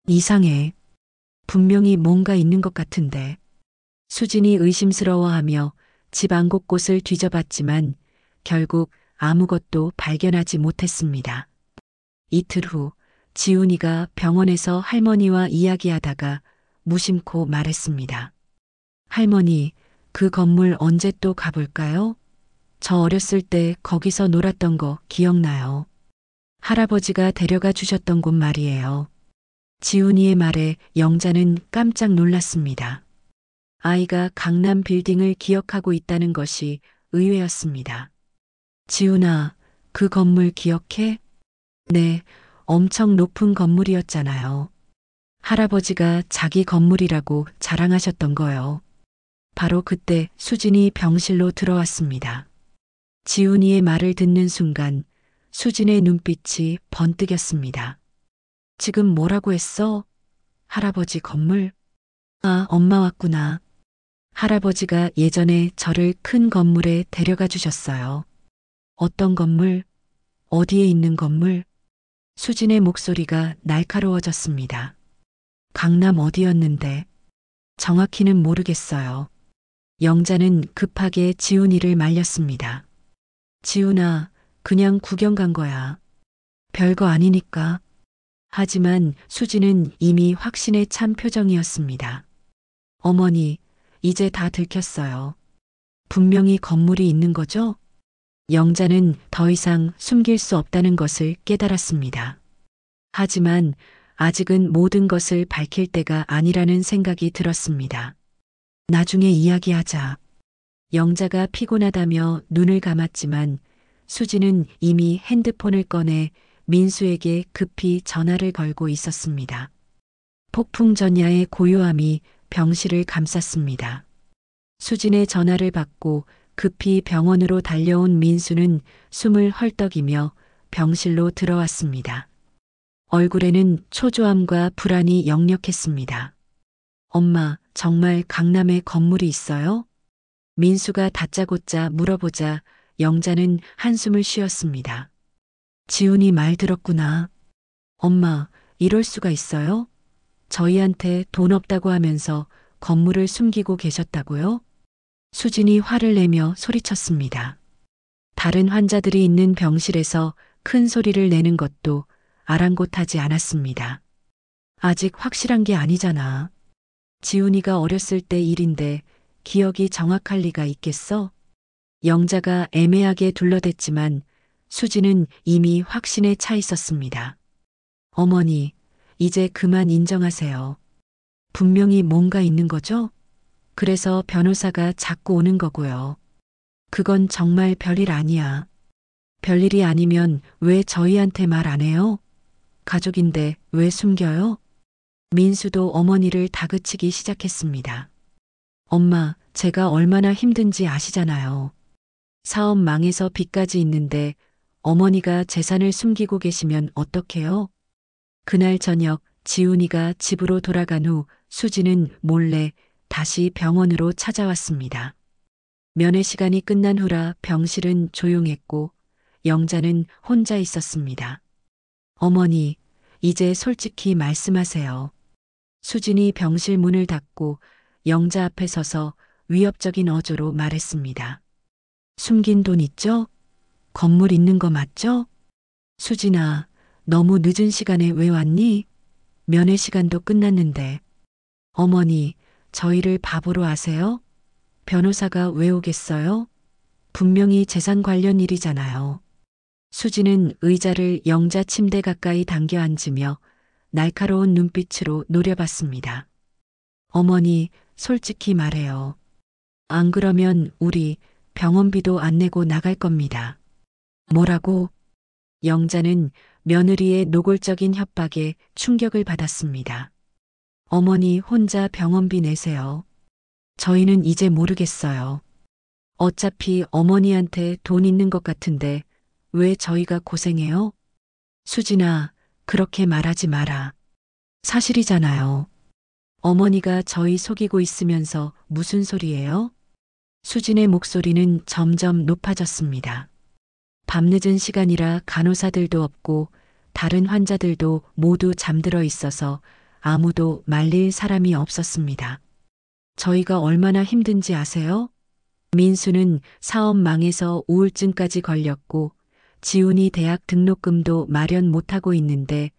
A: 이상해. 분명히 뭔가 있는 것 같은데. 수진이 의심스러워하며 집 안 곳곳을 뒤져봤지만 결국 아무것도 발견하지 못했습니다. 이틀 후 지훈이가 병원에서 할머니와 이야기하다가 무심코 말했습니다. 할머니, 그 건물 언제 또 가볼까요? 저 어렸을 때 거기서 놀았던 거 기억나요? 할아버지가 데려가 주셨던 곳 말이에요. 지훈이의 말에 영자는 깜짝 놀랐습니다. 아이가 강남 빌딩을 기억하고 있다는 것이 의외였습니다. 지훈아, 그 건물 기억해? 네, 엄청 높은 건물이었잖아요. 할아버지가 자기 건물이라고 자랑하셨던 거요. 바로 그때 수진이 병실로 들어왔습니다. 지훈이의 말을 듣는 순간 수진의 눈빛이 번뜩였습니다. 지금 뭐라고 했어? 할아버지 건물? 아, 엄마 왔구나. 할아버지가 예전에 저를 큰 건물에 데려가 주셨어요. 어떤 건물? 어디에 있는 건물? 수진의 목소리가 날카로워졌습니다. 강남 어디였는데? 정확히는 모르겠어요. 영자는 급하게 지훈이를 말렸습니다. 지훈아, 그냥 구경 간 거야. 별거 아니니까. 하지만 수진은 이미 확신에 찬 표정이었습니다. 어머니, 이제 다 들켰어요. 분명히 건물이 있는 거죠? 영자는 더 이상 숨길 수 없다는 것을 깨달았습니다. 하지만 아직은 모든 것을 밝힐 때가 아니라는 생각이 들었습니다. 나중에 이야기하자. 영자가 피곤하다며 눈을 감았지만 수진은 이미 핸드폰을 꺼내 민수에게 급히 전화를 걸고 있었습니다. 폭풍전야의 고요함이 병실을 감쌌습니다. 수진의 전화를 받고 급히 병원으로 달려온 민수는 숨을 헐떡이며 병실로 들어왔습니다. 얼굴에는 초조함과 불안이 역력했습니다. 엄마, 정말 강남에 건물이 있어요? 민수가 다짜고짜 물어보자 영자는 한숨을 쉬었습니다. 지훈이 말 들었구나. 엄마, 이럴 수가 있어요? 저희한테 돈 없다고 하면서 건물을 숨기고 계셨다고요? 수진이 화를 내며 소리쳤습니다. 다른 환자들이 있는 병실에서 큰 소리를 내는 것도 아랑곳하지 않았습니다. 아직 확실한 게 아니잖아. 지훈이가 어렸을 때 일인데 기억이 정확할 리가 있겠어? 영자가 애매하게 둘러댔지만 수진은 이미 확신에 차 있었습니다. 어머니, 이제 그만 인정하세요. 분명히 뭔가 있는 거죠? 그래서 변호사가 자꾸 오는 거고요. 그건 정말 별일 아니야. 별일이 아니면 왜 저희한테 말 안 해요? 가족인데 왜 숨겨요? 민수도 어머니를 다그치기 시작했습니다. 엄마, 제가 얼마나 힘든지 아시잖아요. 사업 망해서 빚까지 있는데 어머니가 재산을 숨기고 계시면 어떡해요? 그날 저녁 지훈이가 집으로 돌아간 후 수지는 몰래 다시 병원으로 찾아왔습니다. 면회 시간이 끝난 후라 병실은 조용했고 영자는 혼자 있었습니다. 어머니, 이제 솔직히 말씀하세요. 수진이 병실 문을 닫고 영자 앞에 서서 위협적인 어조로 말했습니다. 숨긴 돈 있죠? 건물 있는 거 맞죠? 수진아, 너무 늦은 시간에 왜 왔니? 면회 시간도 끝났는데. 어머니, 저희를 바보로 아세요? 변호사가 왜 오겠어요? 분명히 재산 관련 일이잖아요. 수지는 의자를 영자 침대 가까이 당겨 앉으며 날카로운 눈빛으로 노려봤습니다. 어머니, 솔직히 말해요. 안 그러면 우리 병원비도 안 내고 나갈 겁니다. 뭐라고? 영자는 며느리의 노골적인 협박에 충격을 받았습니다. 어머니 혼자 병원비 내세요. 저희는 이제 모르겠어요. 어차피 어머니한테 돈 있는 것 같은데 왜 저희가 고생해요? 수진아, 그렇게 말하지 마라. 사실이잖아요. 어머니가 저희 속이고 있으면서 무슨 소리예요? 수진의 목소리는 점점 높아졌습니다. 밤늦은 시간이라 간호사들도 없고 다른 환자들도 모두 잠들어 있어서 아무도 말릴 사람이 없었습니다. 저희가 얼마나 힘든지 아세요? 민수는 사업 망해서 우울증까지 걸렸고 지훈이 대학 등록금도 마련 못하고 있는데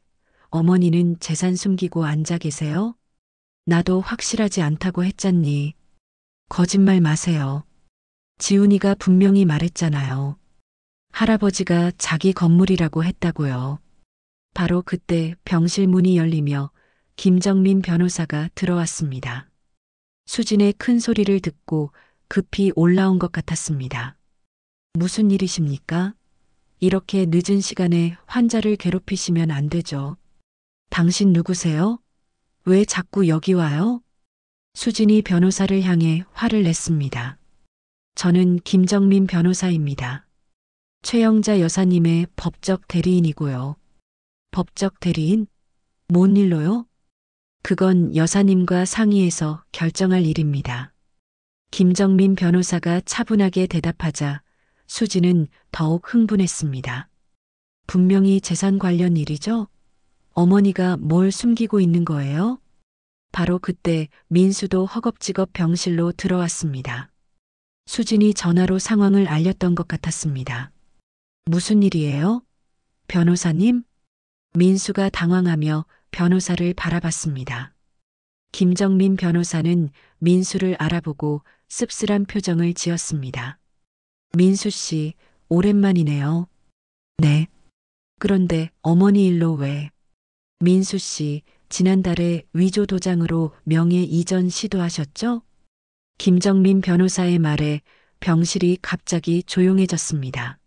A: 어머니는 재산 숨기고 앉아 계세요? 나도 확실하지 않다고 했잖니. 거짓말 마세요. 지훈이가 분명히 말했잖아요. 할아버지가 자기 건물이라고 했다고요. 바로 그때 병실 문이 열리며 김정민 변호사가 들어왔습니다. 수진의 큰 소리를 듣고 급히 올라온 것 같았습니다. 무슨 일이십니까? 이렇게 늦은 시간에 환자를 괴롭히시면 안 되죠. 당신 누구세요? 왜 자꾸 여기 와요? 수진이 변호사를 향해 화를 냈습니다. 저는 김정민 변호사입니다. 최영자 여사님의 법적 대리인이고요. 법적 대리인? 뭔 일로요? 그건 여사님과 상의해서 결정할 일입니다. 김정민 변호사가 차분하게 대답하자 수지는 더욱 흥분했습니다. 분명히 재산 관련 일이죠? 어머니가 뭘 숨기고 있는 거예요? 바로 그때 민수도 허겁지겁 병실로 들어왔습니다. 수진이 전화로 상황을 알렸던 것 같았습니다. 무슨 일이에요? 변호사님? 민수가 당황하며 변호사를 바라봤습니다. 김정민 변호사는 민수를 알아보고 씁쓸한 표정을 지었습니다. 민수 씨, 오랜만이네요. 네. 그런데 어머니 일로 왜? 민수 씨, 지난달에 위조 도장으로 명예 이전 시도하셨죠? 김정민 변호사의 말에 병실이 갑자기 조용해졌습니다.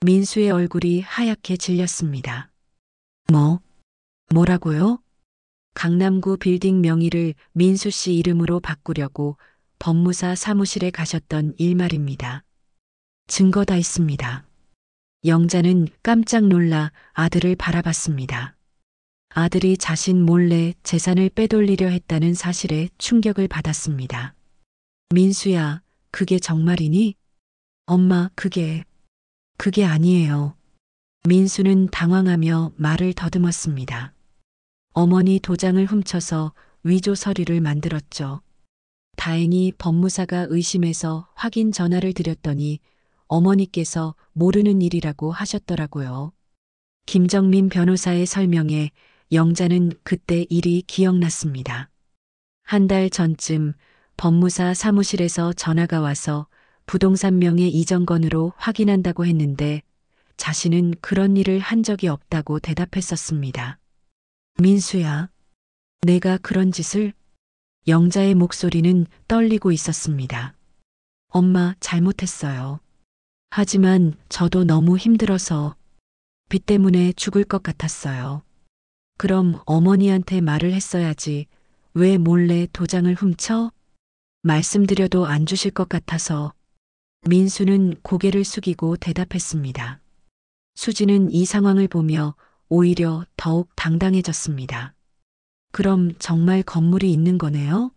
A: 민수의 얼굴이 하얗게 질렸습니다. 뭐라고요? 강남구 빌딩 명의를 민수 씨 이름으로 바꾸려고 법무사 사무실에 가셨던 일 말입니다. 증거 다 있습니다. 영자는 깜짝 놀라 아들을 바라봤습니다. 아들이 자신 몰래 재산을 빼돌리려 했다는 사실에 충격을 받았습니다. 민수야, 그게 정말이니? 엄마, 그게 아니에요. 민수는 당황하며 말을 더듬었습니다. 어머니 도장을 훔쳐서 위조 서류를 만들었죠. 다행히 법무사가 의심해서 확인 전화를 드렸더니 어머니께서 모르는 일이라고 하셨더라고요. 김정민 변호사의 설명에 영자는 그때 일이 기억났습니다. 한 달 전쯤 법무사 사무실에서 전화가 와서 부동산 명의 이전건으로 확인한다고 했는데 자신은 그런 일을 한 적이 없다고 대답했었습니다. 민수야, 내가 그런 짓을? 영자의 목소리는 떨리고 있었습니다. 엄마, 잘못했어요. 하지만 저도 너무 힘들어서 빚 때문에 죽을 것 같았어요. 그럼 어머니한테 말을 했어야지. 왜 몰래 도장을 훔쳐? 말씀드려도 안 주실 것 같아서. 민수는 고개를 숙이고 대답했습니다. 수지는 이 상황을 보며 오히려 더욱 당당해졌습니다. 그럼 정말 건물이 있는 거네요?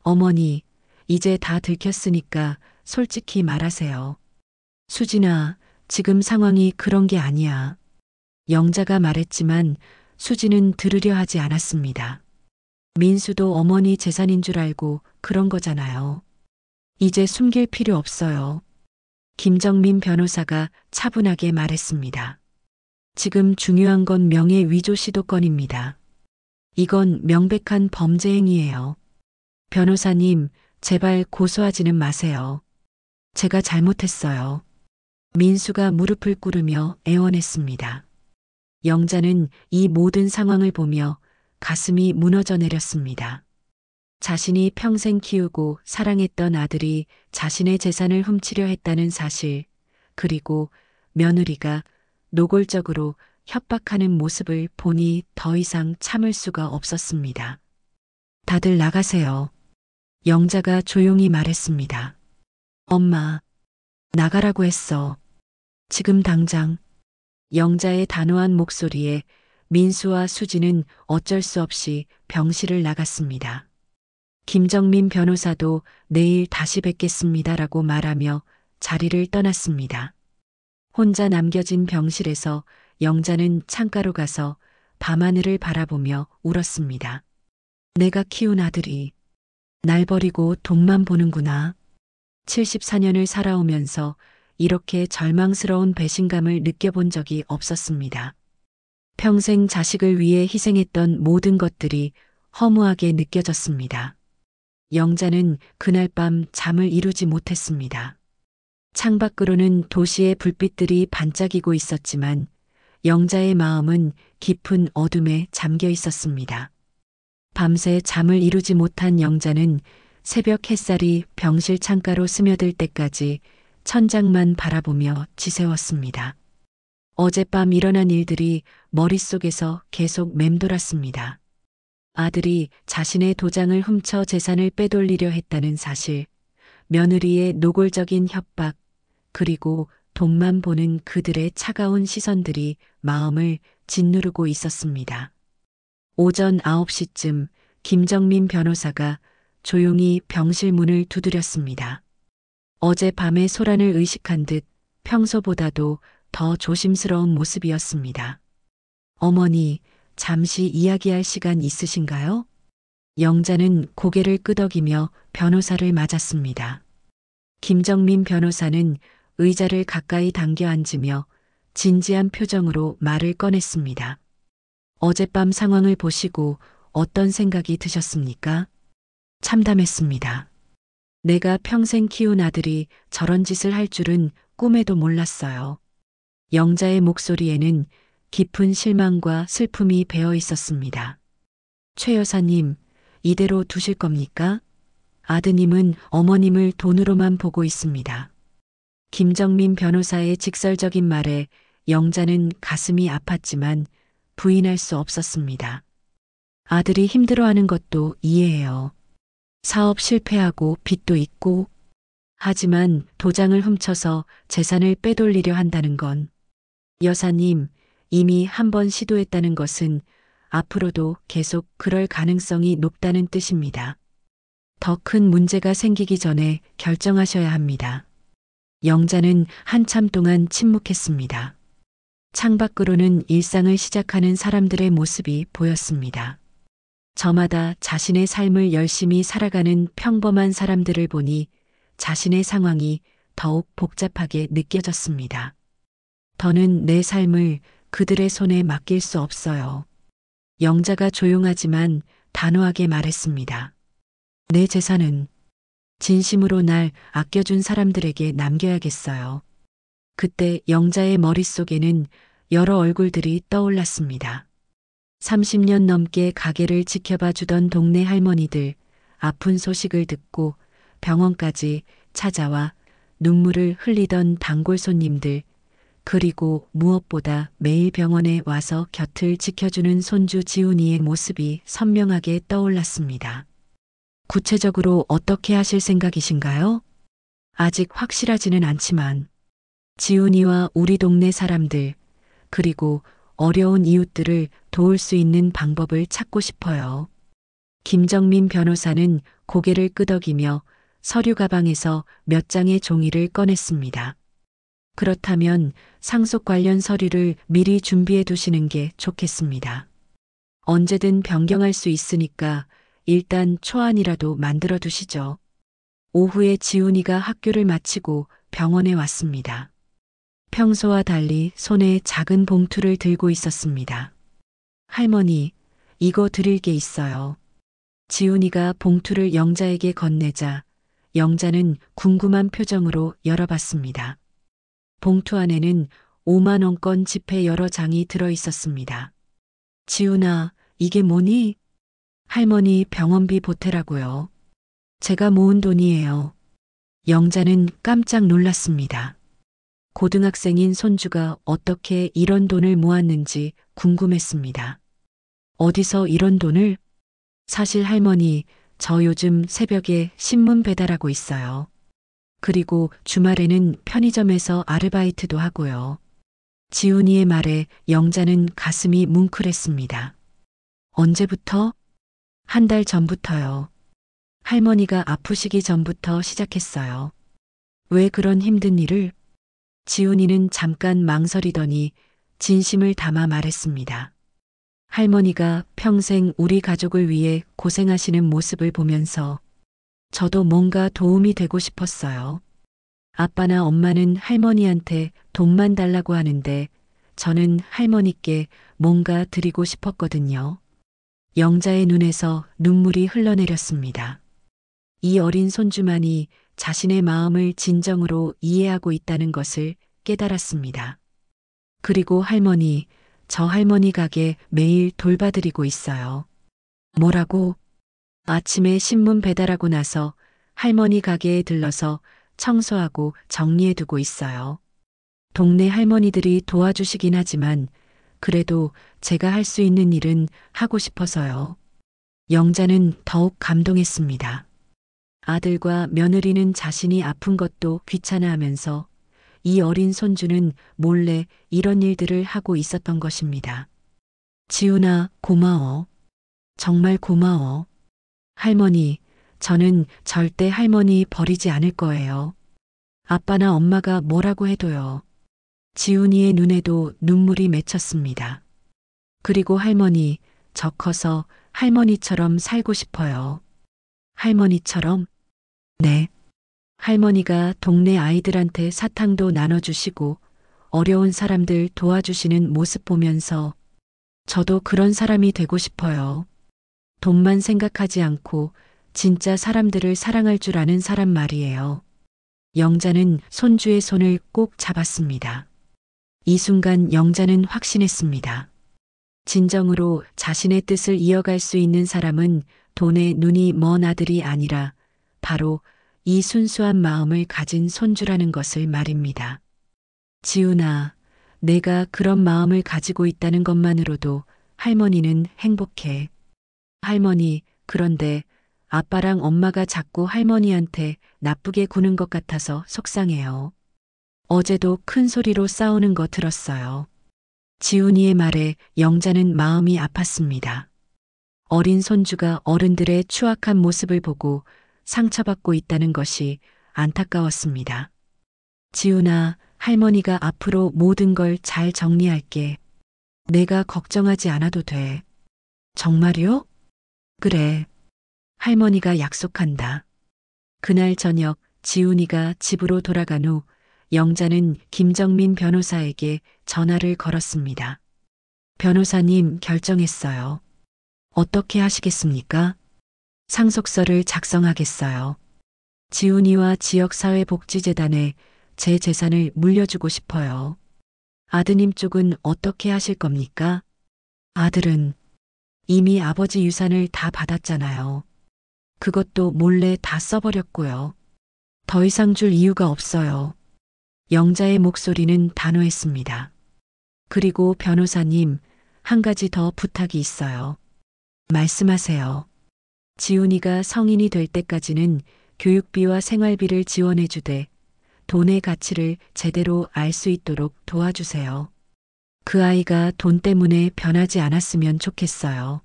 A: 어머니, 이제 다 들켰으니까 솔직히 말하세요. 수진아, 지금 상황이 그런 게 아니야. 영자가 말했지만 수진은 들으려 하지 않았습니다. 민수도 어머니 재산인 줄 알고 그런 거잖아요. 이제 숨길 필요 없어요. 김정민 변호사가 차분하게 말했습니다. 지금 중요한 건 명예 위조 시도 건입니다. 이건 명백한 범죄 행위예요. 변호사님, 제발 고소하지는 마세요. 제가 잘못했어요. 민수가 무릎을 꿇으며 애원했습니다. 영자는 이 모든 상황을 보며 가슴이 무너져 내렸습니다. 자신이 평생 키우고 사랑했던 아들이 자신의 재산을 훔치려 했다는 사실, 그리고 며느리가 노골적으로 협박하는 모습을 보니 더 이상 참을 수가 없었습니다. 다들 나가세요. 영자가 조용히 말했습니다. 엄마, 나가라고 했어. 지금 당장. 영자의 단호한 목소리에 민수와 수지는 어쩔 수 없이 병실을 나갔습니다. 김정민 변호사도 내일 다시 뵙겠습니다라고 말하며 자리를 떠났습니다. 혼자 남겨진 병실에서 영자는 창가로 가서 밤하늘을 바라보며 울었습니다. 내가 키운 아들이 날 버리고 돈만 보는구나. 74년을 살아오면서 이렇게 절망스러운 배신감을 느껴본 적이 없었습니다. 평생 자식을 위해 희생했던 모든 것들이 허무하게 느껴졌습니다. 영자는 그날 밤 잠을 이루지 못했습니다. 창밖으로는 도시의 불빛들이 반짝이고 있었지만 영자의 마음은 깊은 어둠에 잠겨 있었습니다. 밤새 잠을 이루지 못한 영자는 새벽 햇살이 병실 창가로 스며들 때까지 천장만 바라보며 지새웠습니다. 어젯밤 일어난 일들이 머릿속에서 계속 맴돌았습니다. 아들이 자신의 도장을 훔쳐 재산을 빼돌리려 했다는 사실, 며느리의 노골적인 협박, 그리고 돈만 보는 그들의 차가운 시선들이 마음을 짓누르고 있었습니다. 오전 9시쯤 김정민 변호사가 조용히 병실 문을 두드렸습니다. 어젯밤의 소란을 의식한 듯 평소보다도 더 조심스러운 모습이었습니다. 어머니, 잠시 이야기할 시간 있으신가요? 영자는 고개를 끄덕이며 변호사를 맞았습니다. 김정민 변호사는 의자를 가까이 당겨 앉으며 진지한 표정으로 말을 꺼냈습니다. 어젯밤 상황을 보시고 어떤 생각이 드셨습니까? 참담했습니다. 내가 평생 키운 아들이 저런 짓을 할 줄은 꿈에도 몰랐어요. 영자의 목소리에는 깊은 실망과 슬픔이 배어 있었습니다. 최 여사님, 이대로 두실 겁니까? 아드님은 어머님을 돈으로만 보고 있습니다. 김정민 변호사의 직설적인 말에 영자는 가슴이 아팠지만 부인할 수 없었습니다. 아들이 힘들어하는 것도 이해해요. 사업 실패하고 빚도 있고, 하지만 도장을 훔쳐서 재산을 빼돌리려 한다는 건, 여사님, 이미 한 번 시도했다는 것은 앞으로도 계속 그럴 가능성이 높다는 뜻입니다. 더 큰 문제가 생기기 전에 결정하셔야 합니다. 영자는 한참 동안 침묵했습니다. 창밖으로는 일상을 시작하는 사람들의 모습이 보였습니다. 저마다 자신의 삶을 열심히 살아가는 평범한 사람들을 보니 자신의 상황이 더욱 복잡하게 느껴졌습니다. 더는 내 삶을 그들의 손에 맡길 수 없어요. 영자가 조용하지만 단호하게 말했습니다. 내 재산은 진심으로 날 아껴준 사람들에게 남겨야겠어요. 그때 영자의 머릿속에는 여러 얼굴들이 떠올랐습니다. 30년 넘게 가게를 지켜봐 주던 동네 할머니들, 아픈 소식을 듣고 병원까지 찾아와 눈물을 흘리던 단골 손님들, 그리고 무엇보다 매일 병원에 와서 곁을 지켜주는 손주 지훈이의 모습이 선명하게 떠올랐습니다. 구체적으로 어떻게 하실 생각이신가요? 아직 확실하지는 않지만 지훈이와 우리 동네 사람들, 그리고 어려운 이웃들을 도울 수 있는 방법을 찾고 싶어요. 김정민 변호사는 고개를 끄덕이며 서류 가방에서 몇 장의 종이를 꺼냈습니다. 그렇다면 상속 관련 서류를 미리 준비해 두시는 게 좋겠습니다. 언제든 변경할 수 있으니까 일단 초안이라도 만들어 두시죠. 오후에 지훈이가 학교를 마치고 병원에 왔습니다. 평소와 달리 손에 작은 봉투를 들고 있었습니다. 할머니, 이거 드릴 게 있어요. 지훈이가 봉투를 영자에게 건네자 영자는 궁금한 표정으로 열어봤습니다. 봉투 안에는 5만 원권 지폐 여러 장이 들어 있었습니다. 지훈아, 이게 뭐니? 할머니 병원비 보태라고요. 제가 모은 돈이에요. 영자는 깜짝 놀랐습니다. 고등학생인 손주가 어떻게 이런 돈을 모았는지 궁금했습니다. 어디서 이런 돈을? 사실 할머니, 저 요즘 새벽에 신문 배달하고 있어요. 그리고 주말에는 편의점에서 아르바이트도 하고요. 지훈이의 말에 영자는 가슴이 뭉클했습니다. 언제부터? 한 달 전부터요. 할머니가 아프시기 전부터 시작했어요. 왜 그런 힘든 일을? 지훈이는 잠깐 망설이더니 진심을 담아 말했습니다. 할머니가 평생 우리 가족을 위해 고생하시는 모습을 보면서 저도 뭔가 도움이 되고 싶었어요. 아빠나 엄마는 할머니한테 돈만 달라고 하는데 저는 할머니께 뭔가 드리고 싶었거든요. 영자의 눈에서 눈물이 흘러내렸습니다. 이 어린 손주만이 자신의 마음을 진정으로 이해하고 있다는 것을 깨달았습니다. 그리고 할머니, 저 할머니 가게 매일 돌봐드리고 있어요. 뭐라고? 아침에 신문 배달하고 나서 할머니 가게에 들러서 청소하고 정리해두고 있어요. 동네 할머니들이 도와주시긴 하지만 그래도 제가 할 수 있는 일은 하고 싶어서요. 영자는 더욱 감동했습니다. 아들과 며느리는 자신이 아픈 것도 귀찮아하면서 이 어린 손주는 몰래 이런 일들을 하고 있었던 것입니다. 지훈아, 고마워. 정말 고마워. 할머니, 저는 절대 할머니 버리지 않을 거예요. 아빠나 엄마가 뭐라고 해도요. 지훈이의 눈에도 눈물이 맺혔습니다. 그리고 할머니, 저 커서 할머니처럼 살고 싶어요. 할머니처럼? 네. 할머니가 동네 아이들한테 사탕도 나눠주시고 어려운 사람들 도와주시는 모습 보면서 저도 그런 사람이 되고 싶어요. 돈만 생각하지 않고 진짜 사람들을 사랑할 줄 아는 사람 말이에요. 영자는 손주의 손을 꼭 잡았습니다. 이 순간 영자는 확신했습니다. 진정으로 자신의 뜻을 이어갈 수 있는 사람은 돈에 눈이 먼 아들이 아니라 바로 이 순수한 마음을 가진 손주라는 것을 말입니다. 지훈아, 내가 그런 마음을 가지고 있다는 것만으로도 할머니는 행복해. 할머니, 그런데 아빠랑 엄마가 자꾸 할머니한테 나쁘게 구는 것 같아서 속상해요. 어제도 큰 소리로 싸우는 거 들었어요. 지훈이의 말에 영자는 마음이 아팠습니다. 어린 손주가 어른들의 추악한 모습을 보고 상처받고 있다는 것이 안타까웠습니다. 지훈아, 할머니가 앞으로 모든 걸 잘 정리할게. 내가 걱정하지 않아도 돼. 정말요? 그래. 할머니가 약속한다. 그날 저녁 지훈이가 집으로 돌아간 후 영자는 김정민 변호사에게 전화를 걸었습니다. 변호사님, 결정했어요. 어떻게 하시겠습니까? 상속서를 작성하겠어요. 지훈이와 지역사회복지재단에 제 재산을 물려주고 싶어요. 아드님 쪽은 어떻게 하실 겁니까? 아들은 이미 아버지 유산을 다 받았잖아요. 그것도 몰래 다 써버렸고요. 더 이상 줄 이유가 없어요. 영자의 목소리는 단호했습니다. 그리고 변호사님, 한 가지 더 부탁이 있어요. 말씀하세요. 지훈이가 성인이 될 때까지는 교육비와 생활비를 지원해주되 돈의 가치를 제대로 알 수 있도록 도와주세요. 그 아이가 돈 때문에 변하지 않았으면 좋겠어요.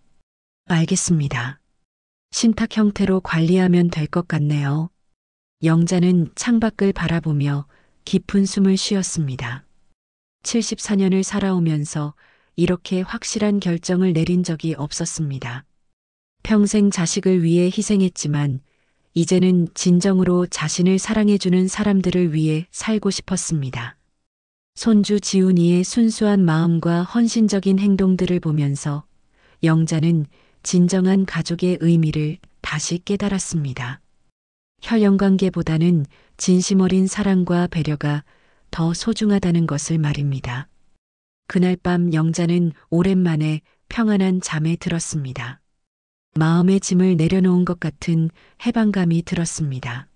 A: 알겠습니다. 신탁 형태로 관리하면 될 것 같네요. 영자는 창밖을 바라보며 깊은 숨을 쉬었습니다. 74년을 살아오면서 이렇게 확실한 결정을 내린 적이 없었습니다. 평생 자식을 위해 희생했지만 이제는 진정으로 자신을 사랑해주는 사람들을 위해 살고 싶었습니다. 손주 지훈이의 순수한 마음과 헌신적인 행동들을 보면서 영자는 진정한 가족의 의미를 다시 깨달았습니다. 혈연관계보다는 진심 어린 사랑과 배려가 더 소중하다는 것을 말입니다. 그날 밤 영자는 오랜만에 평안한 잠에 들었습니다. 마음의 짐을 내려놓은 것 같은 해방감이 들었습니다.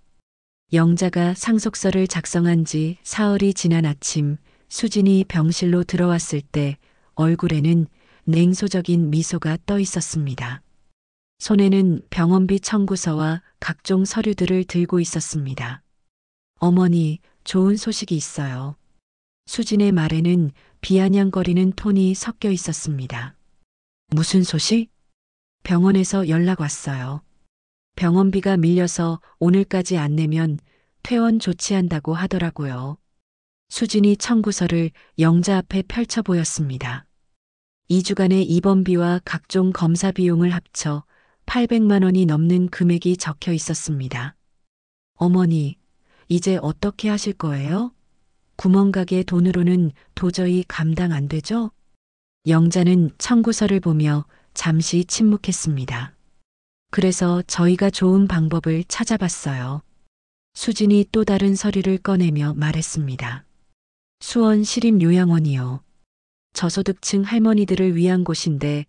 A: 영자가 상속서를 작성한 지 사흘이 지난 아침 수진이 병실로 들어왔을 때 얼굴에는 냉소적인 미소가 떠 있었습니다. 손에는 병원비 청구서와 각종 서류들을 들고 있었습니다. 어머니, 좋은 소식이 있어요. 수진의 말에는 비아냥거리는 톤이 섞여 있었습니다. 무슨 소식? 병원에서 연락 왔어요. 병원비가 밀려서 오늘까지 안 내면 퇴원 조치한다고 하더라고요. 수진이 청구서를 영자 앞에 펼쳐 보였습니다. 2주간의 입원비와 각종 검사 비용을 합쳐 800만 원이 넘는 금액이 적혀 있었습니다. 어머니, 이제 어떻게 하실 거예요? 구멍가게 돈으로는 도저히 감당 안 되죠? 영자는 청구서를 보며 잠시 침묵했습니다. 그래서 저희가 좋은 방법을 찾아봤어요. 수진이 또 다른 서류를 꺼내며 말했습니다. 수원 시립요양원이요. 저소득층 할머니들을 위한 곳인데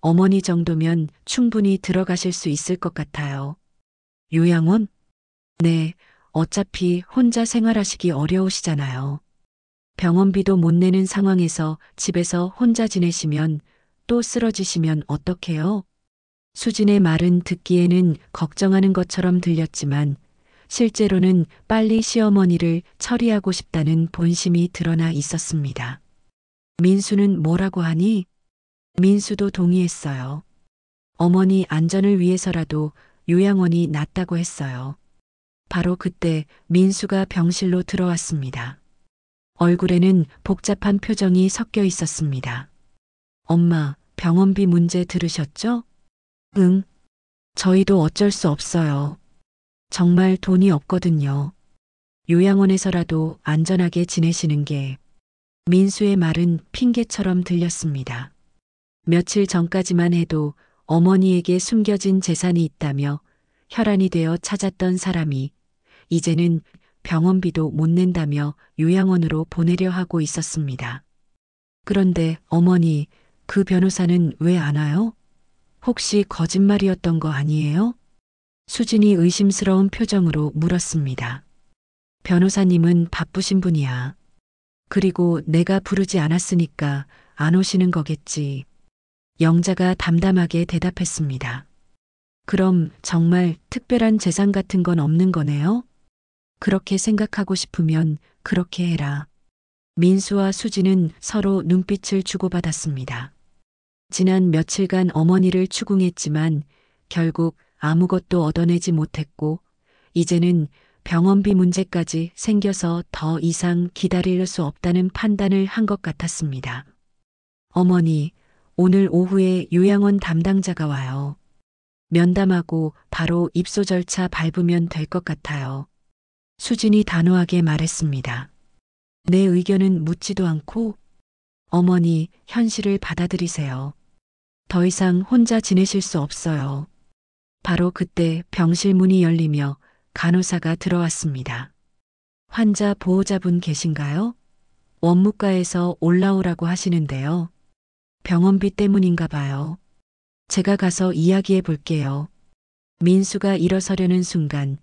A: 어머니 정도면 충분히 들어가실 수 있을 것 같아요. 요양원? 네, 어차피 혼자 생활하시기 어려우시잖아요. 병원비도 못 내는 상황에서 집에서 혼자 지내시면 또 쓰러지시면 어떡해요? 수진의 말은 듣기에는 걱정하는 것처럼 들렸지만 실제로는 빨리 시어머니를 처리하고 싶다는 본심이 드러나 있었습니다. 민수는 뭐라고 하니? 민수도 동의했어요. 어머니 안전을 위해서라도 요양원이 낫다고 했어요. 바로 그때 민수가 병실로 들어왔습니다. 얼굴에는 복잡한 표정이 섞여 있었습니다. 엄마, 병원비 문제 들으셨죠? 응. 저희도 어쩔 수 없어요. 정말 돈이 없거든요. 요양원에서라도 안전하게 지내시는 게. 민수의 말은 핑계처럼 들렸습니다. 며칠 전까지만 해도 어머니에게 숨겨진 재산이 있다며 혈안이 되어 찾았던 사람이 이제는 병원비도 못 낸다며 요양원으로 보내려 하고 있었습니다. 그런데 어머니, 그 변호사는 왜 안 와요? 혹시 거짓말이었던 거 아니에요? 수진이 의심스러운 표정으로 물었습니다. 변호사님은 바쁘신 분이야. 그리고 내가 부르지 않았으니까 안 오시는 거겠지. 영자가 담담하게 대답했습니다. 그럼 정말 특별한 재산 같은 건 없는 거네요? 그렇게 생각하고 싶으면 그렇게 해라. 민수와 수진은 서로 눈빛을 주고받았습니다. 지난 며칠간 어머니를 추궁했지만 결국 아무것도 얻어내지 못했고 이제는 병원비 문제까지 생겨서 더 이상 기다릴 수 없다는 판단을 한 것 같았습니다. 어머니, 오늘 오후에 요양원 담당자가 와요. 면담하고 바로 입소 절차 밟으면 될 것 같아요. 수진이 단호하게 말했습니다. 내 의견은 묻지도 않고 어머니 현실을 받아들이세요. 더 이상 혼자 지내실 수 없어요. 바로 그때 병실 문이 열리며 간호사가 들어왔습니다. 환자 보호자분 계신가요? 원무과에서 올라오라고 하시는데요. 병원비 때문인가 봐요. 제가 가서 이야기해 볼게요. 민수가 일어서려는 순간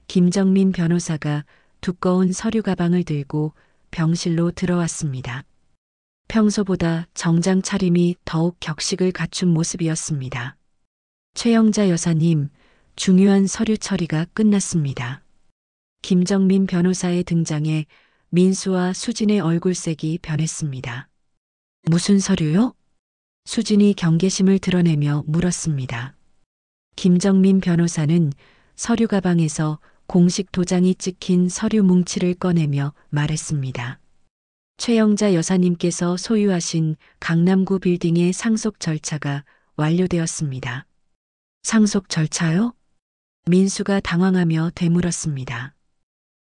A: 김정민 변호사가 두꺼운 서류 가방을 들고 병실로 들어왔습니다. 평소보다 정장 차림이 더욱 격식을 갖춘 모습이었습니다. 최영자 여사님, 중요한 서류 처리가 끝났습니다. 김정민 변호사의 등장에 민수와 수진의 얼굴색이 변했습니다. 무슨 서류요? 수진이 경계심을 드러내며 물었습니다. 김정민 변호사는 서류 가방에서 공식 도장이 찍힌 서류 뭉치를 꺼내며 말했습니다. 최영자 여사님께서 소유하신 강남구 빌딩의 상속 절차가 완료되었습니다. 상속 절차요? 민수가 당황하며 되물었습니다.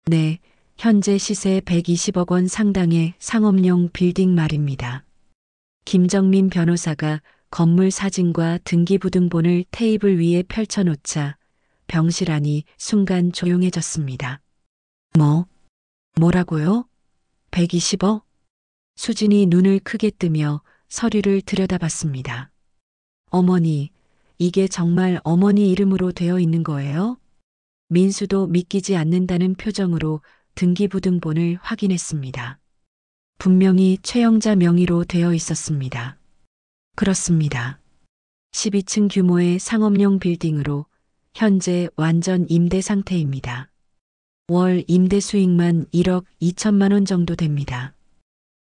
A: 네, 현재 시세 120억 원 상당의 상업용 빌딩 말입니다. 김정민 변호사가 건물 사진과 등기부등본을 테이블 위에 펼쳐놓자 병실 안이 순간 조용해졌습니다. 뭐라고요? 120억? 수진이 눈을 크게 뜨며 서류를 들여다봤습니다. 어머니, 이게 정말 어머니 이름으로 되어 있는 거예요? 민수도 믿기지 않는다는 표정으로 등기부등본을 확인했습니다. 분명히 최영자 명의로 되어 있었습니다. 그렇습니다. 12층 규모의 상업용 빌딩으로 현재 완전 임대 상태입니다. 월 임대 수익만 1억 2천만 원 정도 됩니다.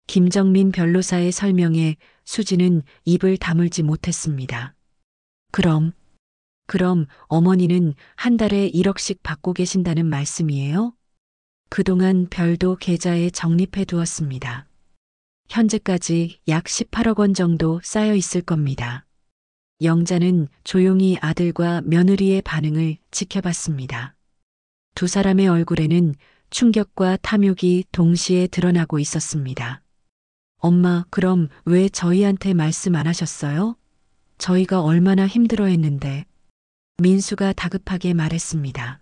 A: 김정민 변호사의 설명에 수진은 입을 다물지 못했습니다. 그럼 어머니는 한 달에 1억씩 받고 계신다는 말씀이에요? 그동안 별도 계좌에 적립해 두었습니다. 현재까지 약 18억 원 정도 쌓여 있을 겁니다. 영자는 조용히 아들과 며느리의 반응을 지켜봤습니다. 두 사람의 얼굴에는 충격과 탐욕이 동시에 드러나고 있었습니다. 엄마, 그럼 왜 저희한테 말씀 안 하셨어요? 저희가 얼마나 힘들어했는데. 민수가 다급하게 말했습니다.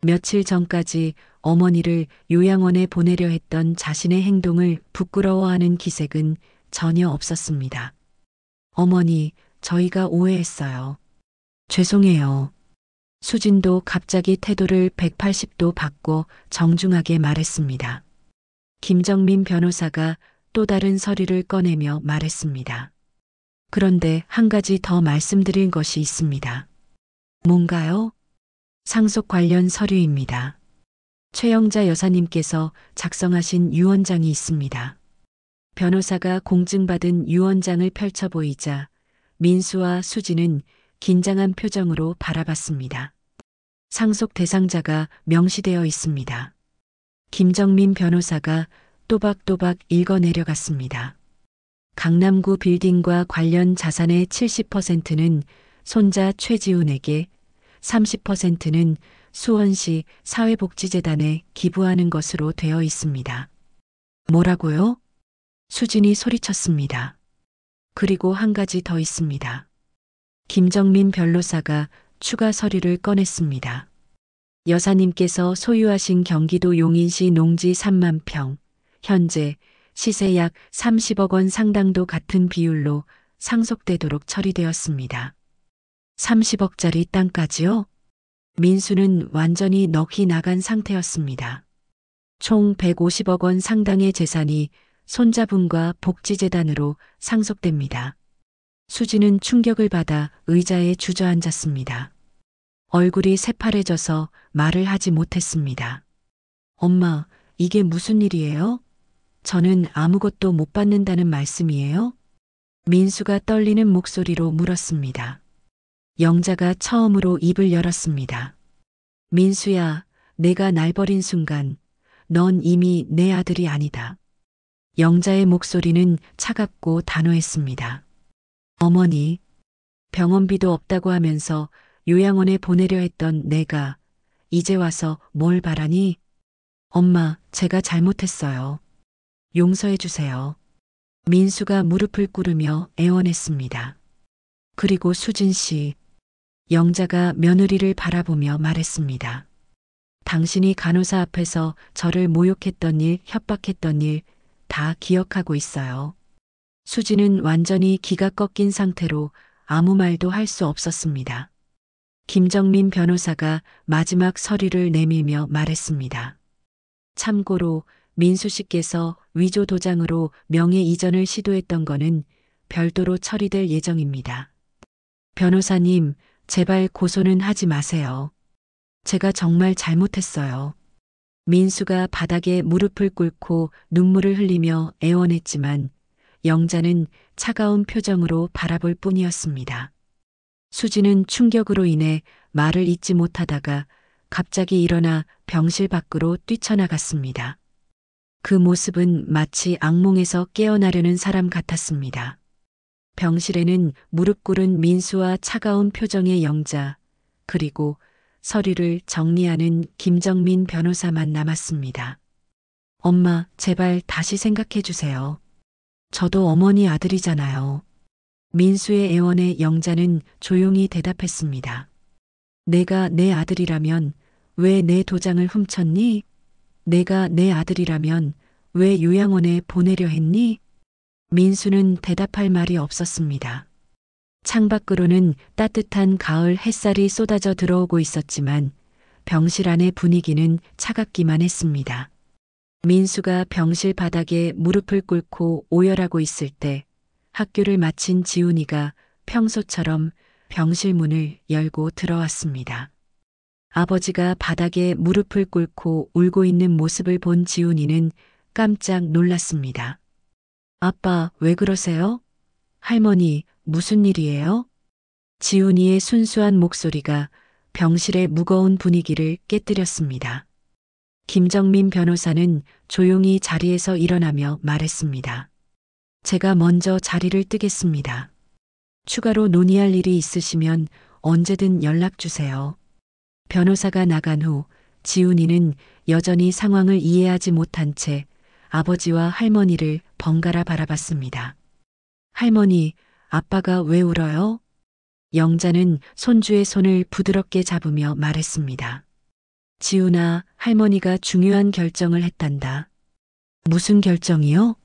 A: 며칠 전까지 어머니를 요양원에 보내려 했던 자신의 행동을 부끄러워하는 기색은 전혀 없었습니다. 어머니, 저희가 오해했어요. 죄송해요. 수진도 갑자기 태도를 180도 바꿔 정중하게 말했습니다. 김정민 변호사가 또 다른 서류를 꺼내며 말했습니다. 그런데 한 가지 더 말씀드릴 것이 있습니다. 뭔가요? 상속 관련 서류입니다. 최영자 여사님께서 작성하신 유언장이 있습니다. 변호사가 공증받은 유언장을 펼쳐 보이자 민수와 수진은 긴장한 표정으로 바라봤습니다. 상속 대상자가 명시되어 있습니다. 김정민 변호사가 또박또박 읽어 내려갔습니다. 강남구 빌딩과 관련 자산의 70%는 손자 최지훈에게, 30%는 수원시 사회복지재단에 기부하는 것으로 되어 있습니다. 뭐라고요? 수진이 소리쳤습니다. 그리고 한 가지 더 있습니다. 김정민 변호사가 추가 서류를 꺼냈습니다. 여사님께서 소유하신 경기도 용인시 농지 3만 평, 현재 시세 약 30억 원 상당도 같은 비율로 상속되도록 처리되었습니다. 30억짜리 땅까지요? 민수는 완전히 넋이 나간 상태였습니다. 총 150억 원 상당의 재산이 손자분과 복지재단으로 상속됩니다. 수지는 충격을 받아 의자에 주저앉았습니다. 얼굴이 새파래져서 말을 하지 못했습니다. 엄마, 이게 무슨 일이에요? 저는 아무것도 못 받는다는 말씀이에요? 민수가 떨리는 목소리로 물었습니다. 영자가 처음으로 입을 열었습니다. 민수야, 내가 날 버린 순간 넌 이미 내 아들이 아니다. 영자의 목소리는 차갑고 단호했습니다. 어머니, 병원비도 없다고 하면서 요양원에 보내려 했던 내가 이제 와서 뭘 바라니? 엄마, 제가 잘못했어요. 용서해 주세요. 민수가 무릎을 꿇으며 애원했습니다. 그리고 수진 씨, 영자가 며느리를 바라보며 말했습니다. 당신이 간호사 앞에서 저를 모욕했던 일, 협박했던 일 다 기억하고 있어요. 수진은 완전히 기가 꺾인 상태로 아무 말도 할 수 없었습니다. 김정민 변호사가 마지막 서류를 내밀며 말했습니다. 참고로 민수 씨께서 위조 도장으로 명예 이전을 시도했던 거는 별도로 처리될 예정입니다. 변호사님, 제발 고소는 하지 마세요. 제가 정말 잘못했어요. 민수가 바닥에 무릎을 꿇고 눈물을 흘리며 애원했지만 영자는 차가운 표정으로 바라볼 뿐이었습니다. 수지는 충격으로 인해 말을 잇지 못하다가 갑자기 일어나 병실 밖으로 뛰쳐나갔습니다. 그 모습은 마치 악몽에서 깨어나려는 사람 같았습니다. 병실에는 무릎 꿇은 민수와 차가운 표정의 영자, 그리고 서류를 정리하는 김정민 변호사만 남았습니다. 엄마, 제발 다시 생각해 주세요. 저도 어머니 아들이잖아요. 민수의 애원에 영자는 조용히 대답했습니다. 내가 내 아들이라면 왜 내 도장을 훔쳤니? 내가 내 아들이라면 왜 요양원에 보내려 했니? 민수는 대답할 말이 없었습니다. 창밖으로는 따뜻한 가을 햇살이 쏟아져 들어오고 있었지만 병실 안의 분위기는 차갑기만 했습니다. 민수가 병실 바닥에 무릎을 꿇고 오열하고 있을 때 학교를 마친 지훈이가 평소처럼 병실 문을 열고 들어왔습니다. 아버지가 바닥에 무릎을 꿇고 울고 있는 모습을 본 지훈이는 깜짝 놀랐습니다. 아빠, 왜 그러세요? 할머니, 무슨 일이에요? 지훈이의 순수한 목소리가 병실의 무거운 분위기를 깨뜨렸습니다. 김정민 변호사는 조용히 자리에서 일어나며 말했습니다. 제가 먼저 자리를 뜨겠습니다. 추가로 논의할 일이 있으시면 언제든 연락 주세요. 변호사가 나간 후 지훈이는 여전히 상황을 이해하지 못한 채 아버지와 할머니를 번갈아 바라봤습니다. 할머니, 아빠가 왜 울어요? 영자는 손주의 손을 부드럽게 잡으며 말했습니다. 지훈아, 할머니가 중요한 결정을 했단다. 무슨 결정이요?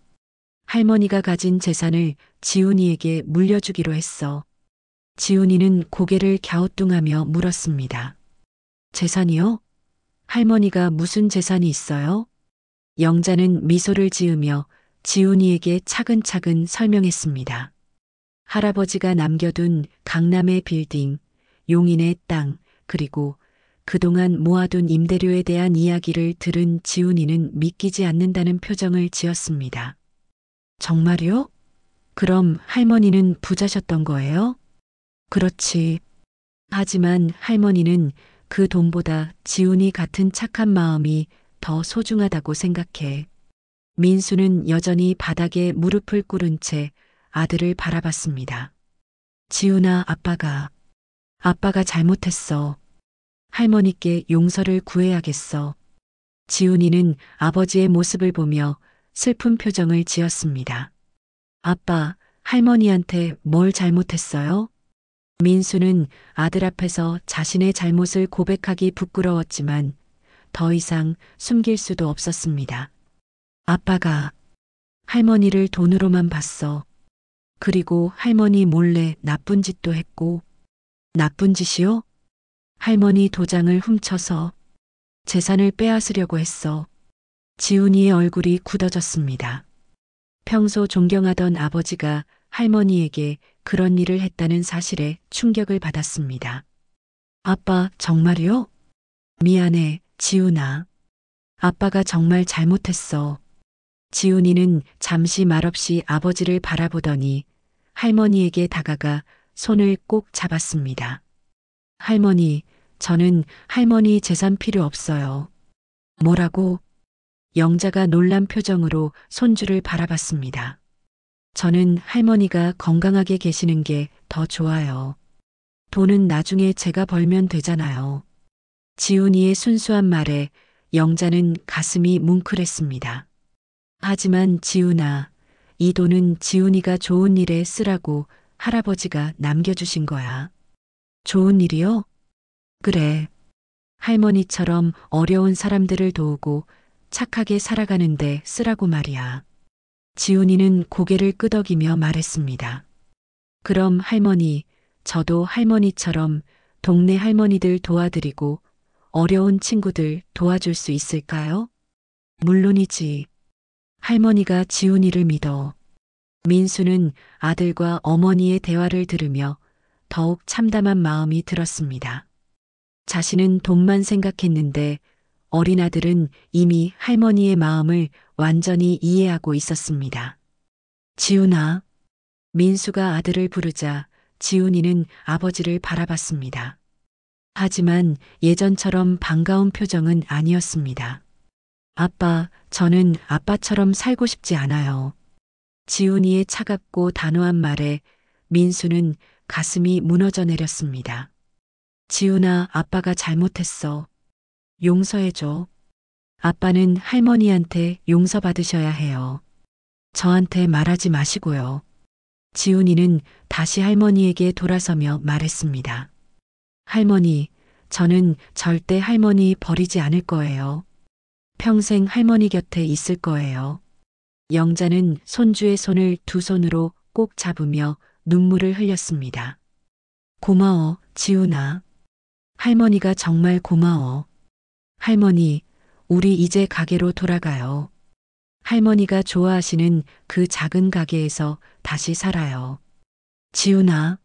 A: 할머니가 가진 재산을 지훈이에게 물려주기로 했어. 지훈이는 고개를 갸우뚱하며 물었습니다. 재산이요? 할머니가 무슨 재산이 있어요? 영자는 미소를 지으며 지훈이에게 차근차근 설명했습니다. 할아버지가 남겨둔 강남의 빌딩, 용인의 땅, 그리고 그동안 모아둔 임대료에 대한 이야기를 들은 지훈이는 믿기지 않는다는 표정을 지었습니다. 정말요? 그럼 할머니는 부자셨던 거예요? 그렇지. 하지만 할머니는 그 돈보다 지훈이 같은 착한 마음이 더 소중하다고 생각해. 민수는 여전히 바닥에 무릎을 꿇은 채 아들을 바라봤습니다. 지훈아, 아빠가 잘못했어. 할머니께 용서를 구해야겠어. 지훈이는 아버지의 모습을 보며 슬픈 표정을 지었습니다. 아빠, 할머니한테 뭘 잘못했어요? 민수는 아들 앞에서 자신의 잘못을 고백하기 부끄러웠지만 더 이상 숨길 수도 없었습니다. 아빠가 할머니를 돈으로만 봤어. 그리고 할머니 몰래 나쁜 짓도 했고. 나쁜 짓이요? 할머니 도장을 훔쳐서 재산을 빼앗으려고 했어. 지훈이의 얼굴이 굳어졌습니다. 평소 존경하던 아버지가 할머니에게 그런 일을 했다는 사실에 충격을 받았습니다. 아빠, 정말이요? 미안해, 지훈아. 아빠가 정말 잘못했어. 지훈이는 잠시 말없이 아버지를 바라보더니 할머니에게 다가가 손을 꼭 잡았습니다. 할머니, 저는 할머니 재산 필요 없어요. 뭐라고? 영자가 놀란 표정으로 손주를 바라봤습니다. 저는 할머니가 건강하게 계시는 게 더 좋아요. 돈은 나중에 제가 벌면 되잖아요. 지훈이의 순수한 말에 영자는 가슴이 뭉클했습니다. 하지만 지훈아, 이 돈은 지훈이가 좋은 일에 쓰라고 할아버지가 남겨주신 거야. 좋은 일이요? 그래. 할머니처럼 어려운 사람들을 도우고 착하게 살아가는데 쓰라고 말이야. 지훈이는 고개를 끄덕이며 말했습니다. 그럼 할머니, 저도 할머니처럼 동네 할머니들 도와드리고 어려운 친구들 도와줄 수 있을까요? 물론이지. 할머니가 지훈이를 믿어. 민수는 아들과 어머니의 대화를 들으며 더욱 참담한 마음이 들었습니다. 자신은 돈만 생각했는데 어린 아들은 이미 할머니의 마음을 완전히 이해하고 있었습니다. 지훈아. 민수가 아들을 부르자 지훈이는 아버지를 바라봤습니다. 하지만 예전처럼 반가운 표정은 아니었습니다. 아빠, 저는 아빠처럼 살고 싶지 않아요. 지훈이의 차갑고 단호한 말에 민수는 가슴이 무너져 내렸습니다. 지훈아, 아빠가 잘못했어. 용서해줘. 아빠는 할머니한테 용서받으셔야 해요. 저한테 말하지 마시고요. 지훈이는 다시 할머니에게 돌아서며 말했습니다. 할머니, 저는 절대 할머니 버리지 않을 거예요. 평생 할머니 곁에 있을 거예요. 영자는 손주의 손을 두 손으로 꼭 잡으며 눈물을 흘렸습니다. 고마워, 지훈아. 할머니가 정말 고마워. 할머니, 우리 이제 가게로 돌아가요. 할머니가 좋아하시는 그 작은 가게에서 다시 살아요. 지훈아,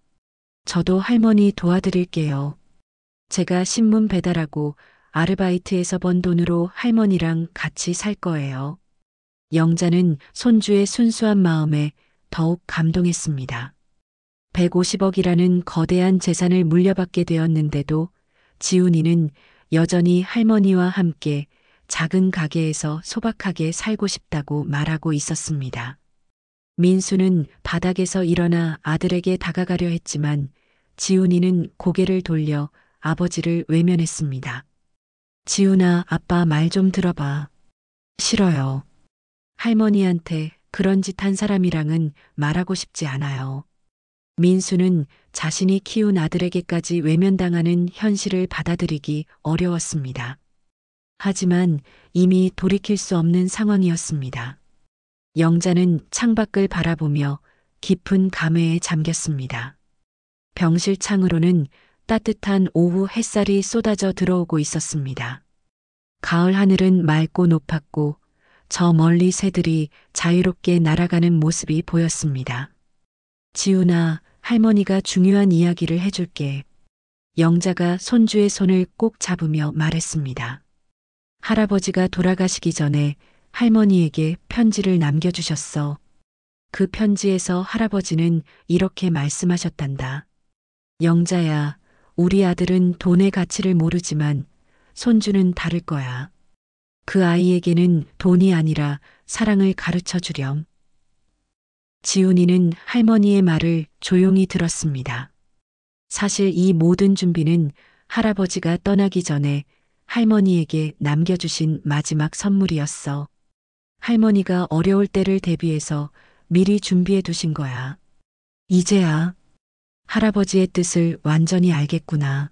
A: 저도 할머니 도와드릴게요. 제가 신문 배달하고 아르바이트에서 번 돈으로 할머니랑 같이 살 거예요. 영자는 손주의 순수한 마음에 더욱 감동했습니다. 150억이라는 거대한 재산을 물려받게 되었는데도 지훈이는 여전히 할머니와 함께 작은 가게에서 소박하게 살고 싶다고 말하고 있었습니다. 민수는 바닥에서 일어나 아들에게 다가가려 했지만 지훈이는 고개를 돌려 아버지를 외면했습니다. 지훈아, 아빠 말 좀 들어봐. 싫어요. 할머니한테 그런 짓 한 사람이랑은 말하고 싶지 않아요. 민수는 자신이 키운 아들에게까지 외면당하는 현실을 받아들이기 어려웠습니다. 하지만 이미 돌이킬 수 없는 상황이었습니다. 영자는 창밖을 바라보며 깊은 감회에 잠겼습니다. 병실 창으로는 따뜻한 오후 햇살이 쏟아져 들어오고 있었습니다. 가을 하늘은 맑고 높았고 저 멀리 새들이 자유롭게 날아가는 모습이 보였습니다. 지훈아, 할머니가 중요한 이야기를 해줄게. 영자가 손주의 손을 꼭 잡으며 말했습니다. 할아버지가 돌아가시기 전에 할머니에게 편지를 남겨주셨어. 그 편지에서 할아버지는 이렇게 말씀하셨단다. 영자야, 우리 아들은 돈의 가치를 모르지만 손주는 다를 거야. 그 아이에게는 돈이 아니라 사랑을 가르쳐 주렴. 지훈이는 할머니의 말을 조용히 들었습니다. 사실 이 모든 준비는 할아버지가 떠나기 전에 할머니에게 남겨주신 마지막 선물이었어. 할머니가 어려울 때를 대비해서 미리 준비해 두신 거야. 이제야 할아버지의 뜻을 완전히 알겠구나.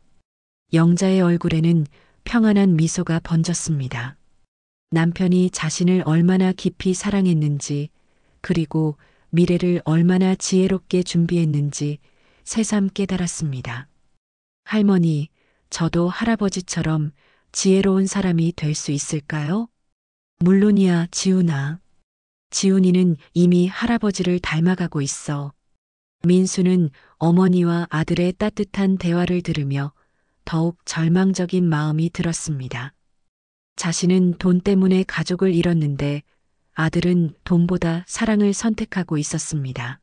A: 영자의 얼굴에는 평안한 미소가 번졌습니다. 남편이 자신을 얼마나 깊이 사랑했는지, 그리고 미래를 얼마나 지혜롭게 준비했는지 새삼 깨달았습니다. 할머니, 저도 할아버지처럼 지혜로운 사람이 될 수 있을까요? 물론이야, 지훈아. 지훈이는 이미 할아버지를 닮아가고 있어. 민수는 어머니와 아들의 따뜻한 대화를 들으며 더욱 절망적인 마음이 들었습니다. 자신은 돈 때문에 가족을 잃었는데 아들은 돈보다 사랑을 선택하고 있었습니다.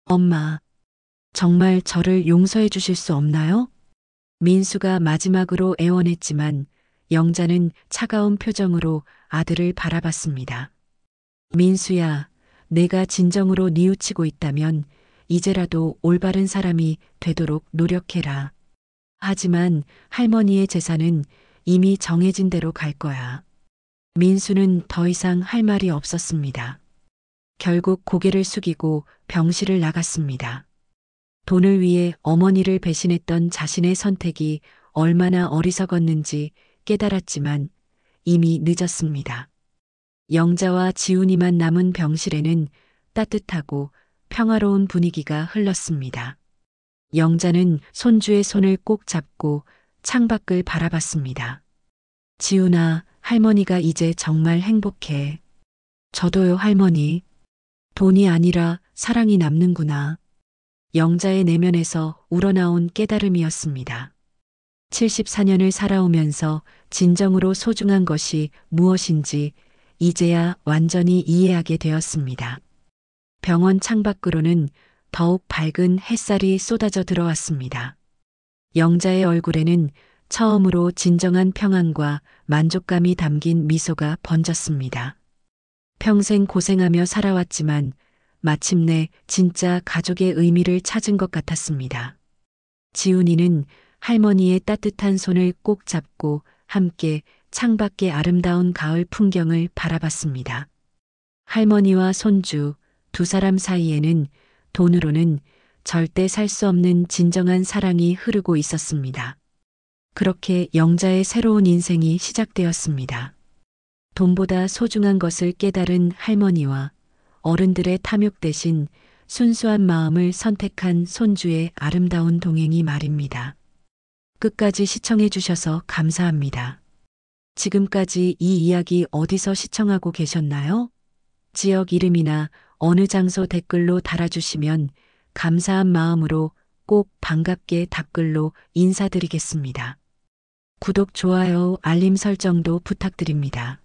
A: 엄마, 정말 저를 용서해 주실 수 없나요? 민수가 마지막으로 애원했지만 영자는 차가운 표정으로 아들을 바라봤습니다. 민수야, 내가 진정으로 뉘우치고 있다면 이제라도 올바른 사람이 되도록 노력해라. 하지만 할머니의 재산은 이미 정해진 대로 갈 거야. 민수는 더 이상 할 말이 없었습니다. 결국 고개를 숙이고 병실을 나갔습니다. 돈을 위해 어머니를 배신했던 자신의 선택이 얼마나 어리석었는지 깨달았지만 이미 늦었습니다. 영자와 지훈이만 남은 병실에는 따뜻하고 평화로운 분위기가 흘렀습니다. 영자는 손주의 손을 꼭 잡고 창밖을 바라봤습니다. 지훈아, 할머니가 이제 정말 행복해. 저도요, 할머니. 돈이 아니라 사랑이 남는구나. 영자의 내면에서 우러나온 깨달음이었습니다. 74년을 살아오면서 진정으로 소중한 것이 무엇인지 이제야 완전히 이해하게 되었습니다. 병원 창밖으로는 더욱 밝은 햇살이 쏟아져 들어왔습니다. 영자의 얼굴에는 처음으로 진정한 평안과 만족감이 담긴 미소가 번졌습니다. 평생 고생하며 살아왔지만 마침내 진짜 가족의 의미를 찾은 것 같았습니다. 지훈이는 할머니의 따뜻한 손을 꼭 잡고 함께 창밖의 아름다운 가을 풍경을 바라봤습니다. 할머니와 손주 두 사람 사이에는 돈으로는 절대 살 수 없는 진정한 사랑이 흐르고 있었습니다. 그렇게 영자의 새로운 인생이 시작되었습니다. 돈보다 소중한 것을 깨달은 할머니와 어른들의 탐욕 대신 순수한 마음을 선택한 손주의 아름다운 동행이 말입니다. 끝까지 시청해 주셔서 감사합니다. 지금까지 이 이야기 어디서 시청하고 계셨나요? 지역 이름이나 어느 장소 댓글로 달아주시면 감사한 마음으로 꼭 반갑게 답글로 인사드리겠습니다. 구독, 좋아요, 알림 설정도 부탁드립니다.